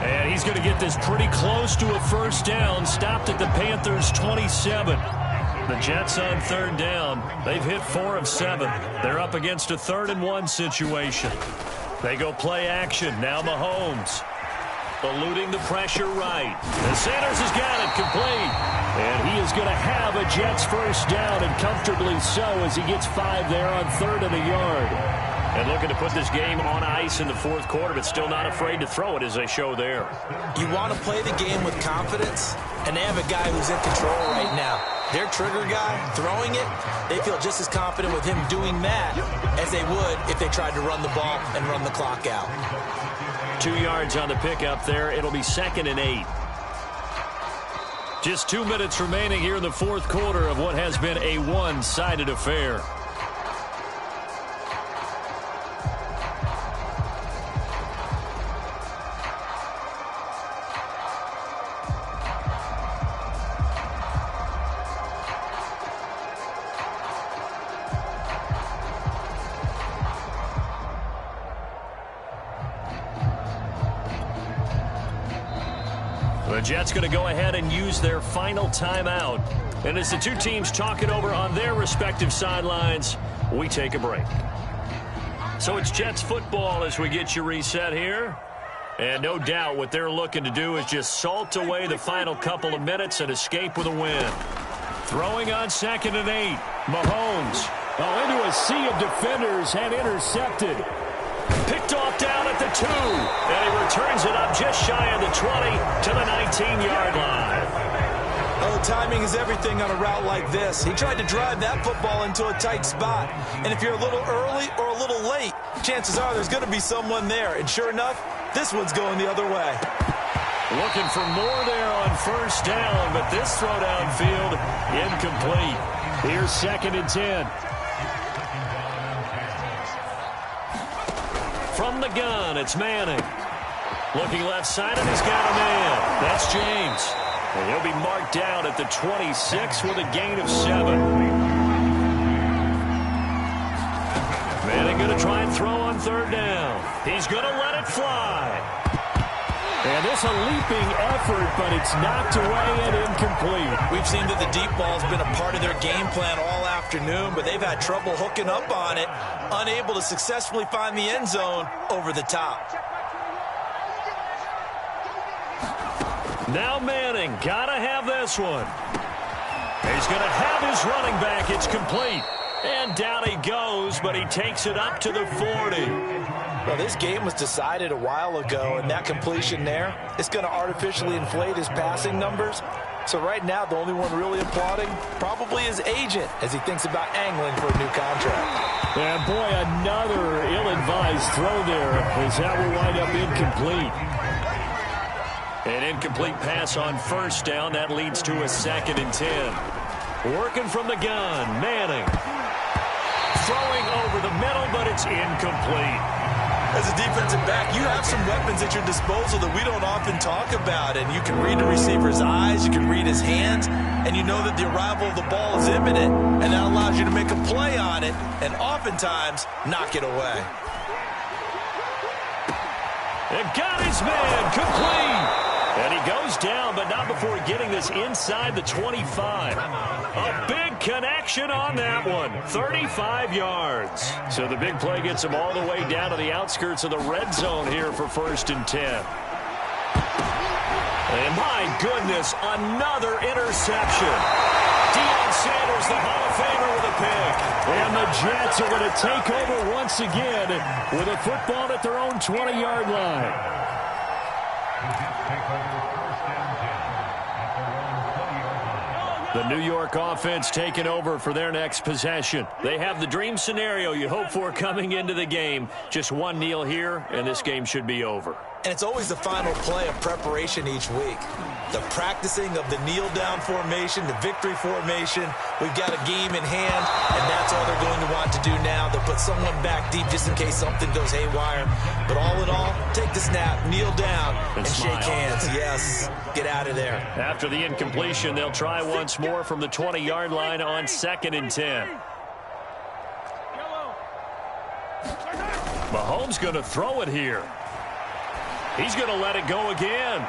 And he's going to get this pretty close to a first down. Stopped at the Panthers' 27. The Jets on 3rd down. They've hit 4 of 7. They're up against a 3rd and 1 situation. They go play action. Now Mahomes. Eluding the pressure right. And Sanders has got it complete. And he is going to have a Jets first down, and comfortably so as he gets 5 there on 3rd and a yard. And looking to put this game on ice in the fourth quarter, but still not afraid to throw it as they show there. You want to play the game with confidence, and they have a guy who's in control right now. Their trigger guy, throwing it, they feel just as confident with him doing that as they would if they tried to run the ball and run the clock out. 2 yards on the pickup there. It'll be 2nd and 8. Just 2 minutes remaining here in the fourth quarter of what has been a one-sided affair. The Jets going to go ahead and use their final timeout. And as the two teams talk it over on their respective sidelines, we take a break. So it's Jets football as we get you reset here. And no doubt what they're looking to do is just salt away the final couple of minutes and escape with a win. Throwing on 2nd and 8. Mahomes. Into a sea of defenders and intercepted. Picked off down at the 2. And he returns it up just shy of the 20 to the 19-yard line. Oh, timing is everything on a route like this. He tried to drive that football into a tight spot. And if you're a little early or a little late, chances are there's going to be someone there. And sure enough, this one's going the other way. Looking for more there on first down, but this throw downfield incomplete. Here's 2nd and 10. From the gun, it's Manning. Looking left side, and he's got a man. That's James. And he'll be marked down at the 26 with a gain of 7. Manning going to try and throw on 3rd down. He's going to let it fly. And this a leaping effort, but it's knocked away and incomplete. We've seen that the deep ball's been a part of their game plan all afternoon, but they've had trouble hooking up on it, unable to successfully find the end zone over the top. Now Manning, gotta have this one. He's going to have his running back. It's complete. And down he goes, but he takes it up to the 40. Well, this game was decided a while ago, and that completion there is going to artificially inflate his passing numbers. So right now, the only one really applauding probably his agent as he thinks about angling for a new contract. And boy, another ill-advised throw there as that will wind up incomplete. An incomplete pass on first down. That leads to a 2nd and 10. Working from the gun, Manning. Throwing over the middle, but it's incomplete. As a defensive back, you have some weapons at your disposal that we don't often talk about. And you can read the receiver's eyes, you can read his hands, and you know that the arrival of the ball is imminent. And that allows you to make a play on it and oftentimes knock it away. And got his man, complete. And he goes down, but not before getting this inside the 25. A big connection on that one. 35 yards. So the big play gets him all the way down to the outskirts of the red zone here for 1st and 10. And my goodness, another interception. Deion Sanders, the Hall of Famer, with a pick. And the Jets are going to take over once again with a football at their own 20-yard line. The New York offense taking over for their next possession. They have the dream scenario you hope for coming into the game. Just one kneel here, and this game should be over. And it's always the final play of preparation each week. The practicing of the kneel-down formation, the victory formation. We've got a game in hand, and that's all they're going to want to do now. They'll put someone back deep just in case something goes haywire. But all in all, take the snap, kneel down, and shake hands. Yes, get out of there. After the incompletion, they'll try once more from the 20-yard line on 2nd and 10. Mahomes going to throw it here. He's going to let it go again.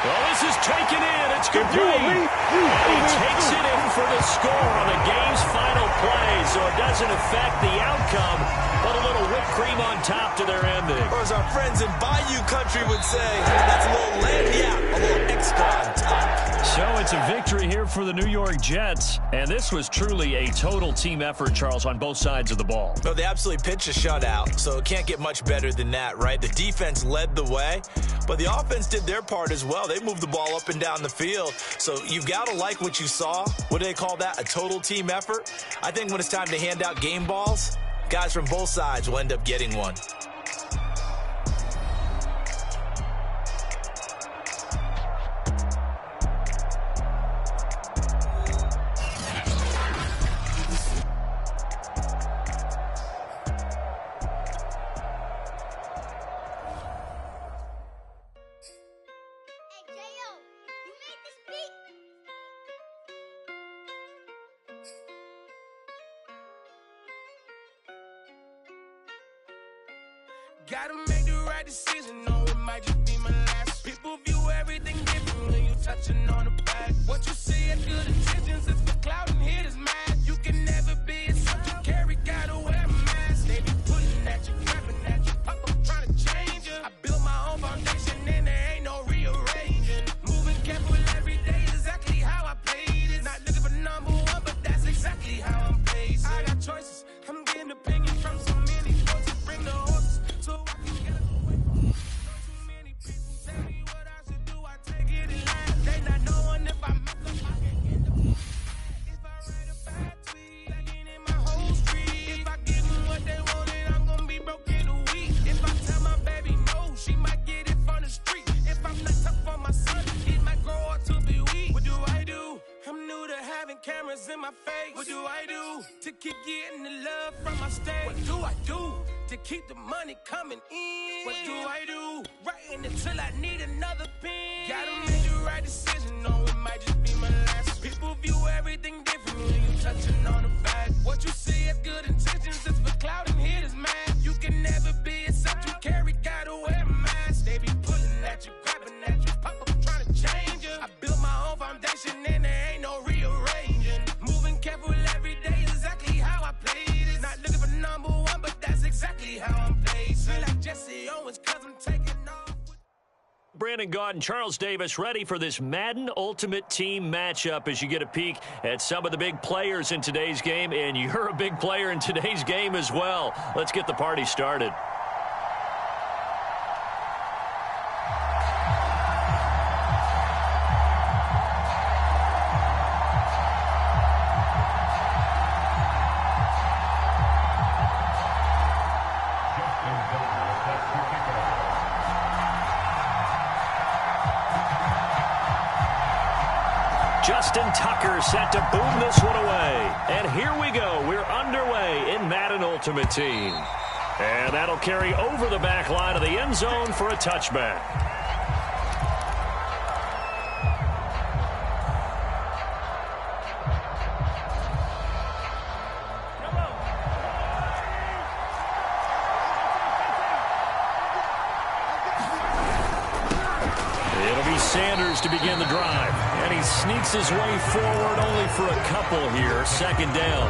Well, this is taken in. It's complete. He takes it in for the score on the game's final play, so it doesn't affect the outcome, but a little whipped cream on top to their ending. Or as our friends in Bayou Country would say, that's a little lagniappe, a little extra on top. So it's a victory here for the New York Jets. And this was truly a total team effort, Charles, on both sides of the ball. No, they absolutely pitched a shutout, so it can't get much better than that, right? The defense led the way, but the offense did their part as well. They moved the ball up and down the field. So you've got to like what you saw. What do they call that? A total team effort? I think when it's time to hand out game balls, guys from both sides will end up getting one. Gotta make the right decision, no, it might just be my last. People view everything different when you touching on the back. What you see as good intentions is for cloud and hit is mad. You can never be a subject you carry, gotta wear a mask. They be pulling at you, grabbing at you, pop up trying to change you. I built my own foundation and there ain't no rearranging. Moving careful every day is exactly how I played it. Not looking for number one, but that's exactly how I'm paced. I got choices, I'm getting opinions from so many voices. Bring the horses. So I can get away. Too many people tell me what I should do. I take it in line. They not knowing if I mess up, I can end up. If I write a bad tweet, I get in my whole street. If I give them what they wanted, I'm gonna be broke in a week. If I tell my baby no, she might get it from the street. If I'm not tough on my son, it might grow up to be weak. What do I do? I'm new to having cameras in my face. What do I do to keep getting the love from my stage? What do I do to keep the money coming in? What do I do? Writing until I need another pen. Gotta make the right decision, no, it might just be my last. People view everything different when you touching on the back. What you see as good intentions is for cloud and hit is mad. You can never be a subject you carry, gotta wear a mask. They be pulling at you, grabbing at you, pop up trying to change you. I built my own foundation and there ain't no rearranging. Moving careful every day is exactly how I played it. Not looking for number one, but that's exactly how I'm paid. Feel like Jesse Owens, cause I'm taking off. Brandon Gaud and Charles Davis ready for this Madden Ultimate Team matchup as you get a peek at some of the big players in today's game, and you're a big player in today's game as well. Let's get the party started. Justin Tucker set to boom this one away. And here we go. We're underway in Madden Ultimate Team. And that'll carry over the back line of the end zone for a touchback. It'll be Sanders to begin the drive. And he sneaks his way forward only for a couple here. Second down.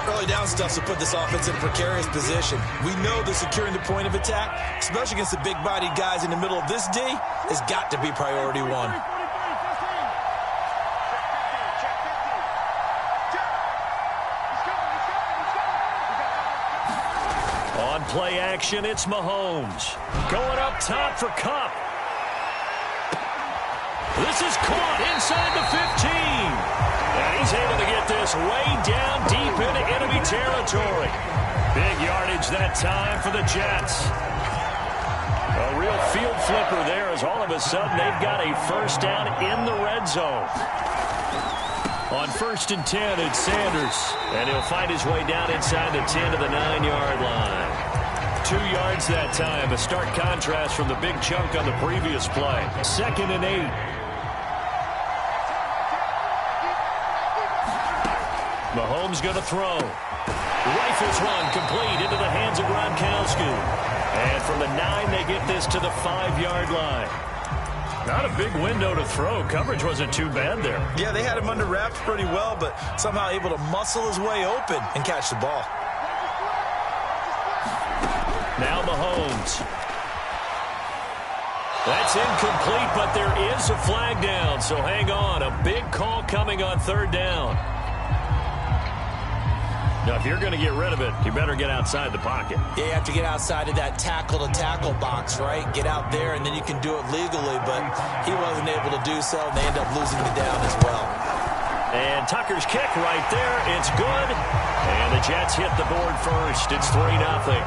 Early down stuff to put this offense in a precarious position. We know that securing the point of attack, especially against the big-bodied guys in the middle of this D, has got to be priority one. On play action, it's Mahomes. Going up top for Kupp. This is caught inside the 15. And he's able to get this way down deep into enemy territory. Big yardage that time for the Jets. A real field flipper there as all of a sudden they've got a first down in the red zone. On 1st and 10, it's Sanders. And he'll find his way down inside the 10 to the 9-yard line. 2 yards that time. A stark contrast from the big chunk on the previous play. 2nd and 8. Mahomes going to throw. Rifles one complete into the hands of Gronkowski. And from the 9, they get this to the 5-yard line. Not a big window to throw. Coverage wasn't too bad there. Yeah, they had him under wraps pretty well, but somehow able to muscle his way open and catch the ball. Now Mahomes. That's incomplete, but there is a flag down, so hang on. A big call coming on third down. Now, if you're going to get rid of it, you better get outside the pocket. Yeah, you have to get outside of that tackle-to-tackle box, right? Get out there, and then you can do it legally, but he wasn't able to do so, and they end up losing the down as well. And Tucker's kick right there. It's good. And the Jets hit the board first. It's 3-0.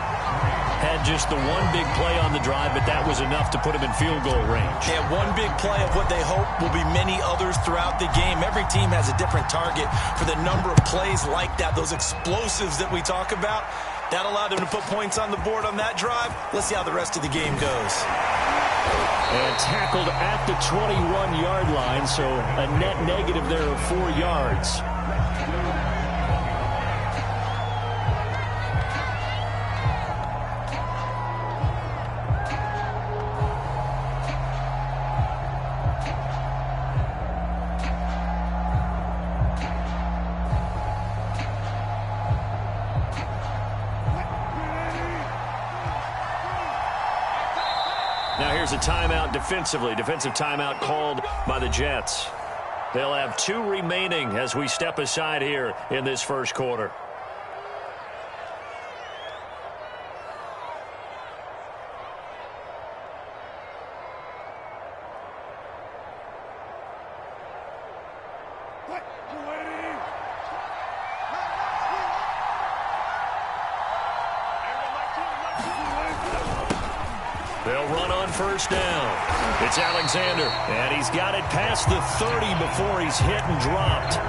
Had just the one big play on the drive, but that was enough to put him in field goal range. And one big play of what they hope will be many others throughout the game. Every team has a different target for the number of plays like that, those explosives that we talk about. That allowed them to put points on the board on that drive. Let's see how the rest of the game goes. And tackled at the 21-yard line, so a net negative there of 4 yards. Now here's a timeout defensively. Defensive timeout called by the Jets. They'll have 2 remaining as we step aside here in this first quarter. They'll run on first down. It's Alexander, and he's got it past the 30 before he's hit and dropped.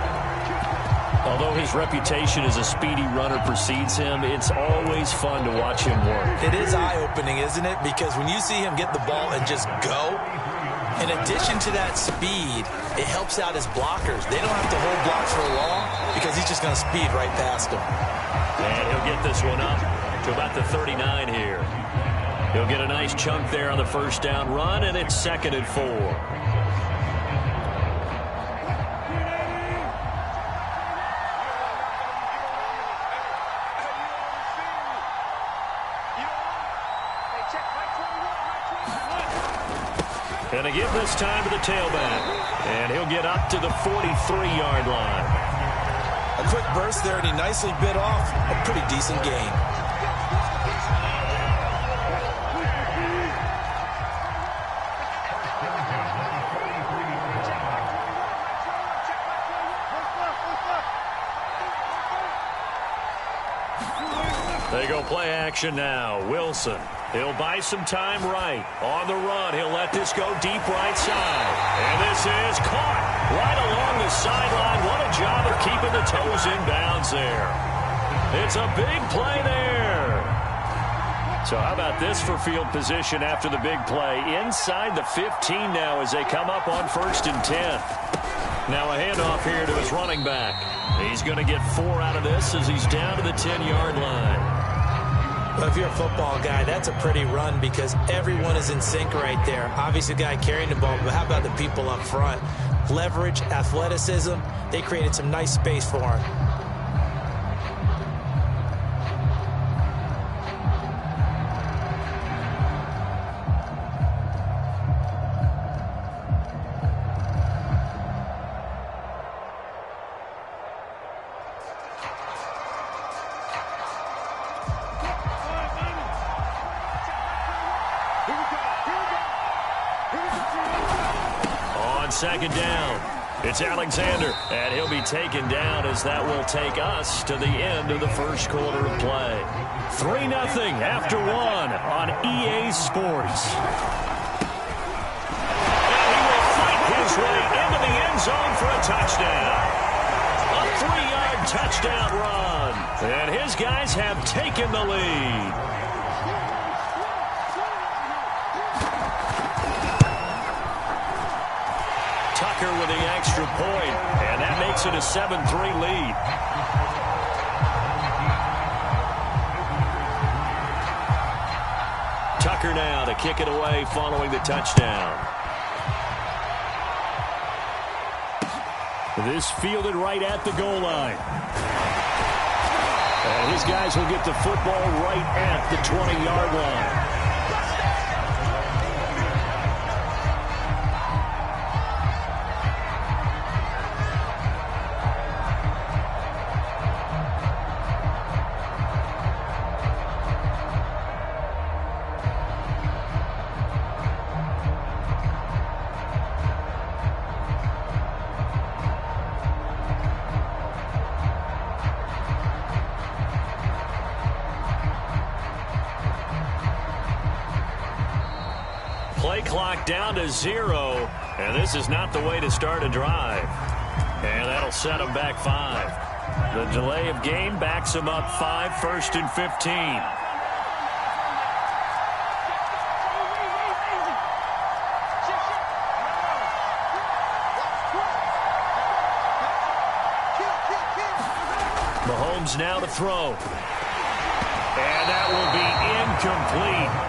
Although his reputation as a speedy runner precedes him, it's always fun to watch him work. It is eye-opening, isn't it? Because when you see him get the ball and just go, in addition to that speed, it helps out his blockers. They don't have to hold blocks for long because he's just going to speed right past them. And he'll get this one up to about the 39 here. He'll get a nice chunk there on the first down run, and it's 2nd and 4. And they give this time to the tailback. And he'll get up to the 43-yard line. A quick burst there, and he nicely bit off a pretty decent gain. They go play action now. Wilson. He'll buy some time right. On the run, he'll let this go deep right side. And this is caught right along the sideline. What a job of keeping the toes in bounds there. It's a big play there. So how about this for field position after the big play? Inside the 15 now as they come up on 1st and 10. Now a handoff here to his running back. He's going to get 4 out of this as he's down to the 10-yard line. Well, if you're a football guy, that's a pretty run because everyone is in sync right there. Obviously, the guy carrying the ball, but how about the people up front? Leverage, athleticism, they created some nice space for him. Second down. It's Alexander, and he'll be taken down as that will take us to the end of the first quarter of play. 3-0 after 1 on EA Sports. And he will fight his way into the end zone for a touchdown. A 3-yard touchdown run. And his guys have taken the lead. Tucker with the extra point, and that makes it a 7-3 lead. Tucker now to kick it away following the touchdown. This fielded right at the goal line. And his guys will get the football right at at the 20-yard line. Play clock down to 0, and this is not the way to start a drive. And that'll set them back 5. The delay of game backs them up 5, 1st and 15. Mahomes now to throw. And that will be incomplete.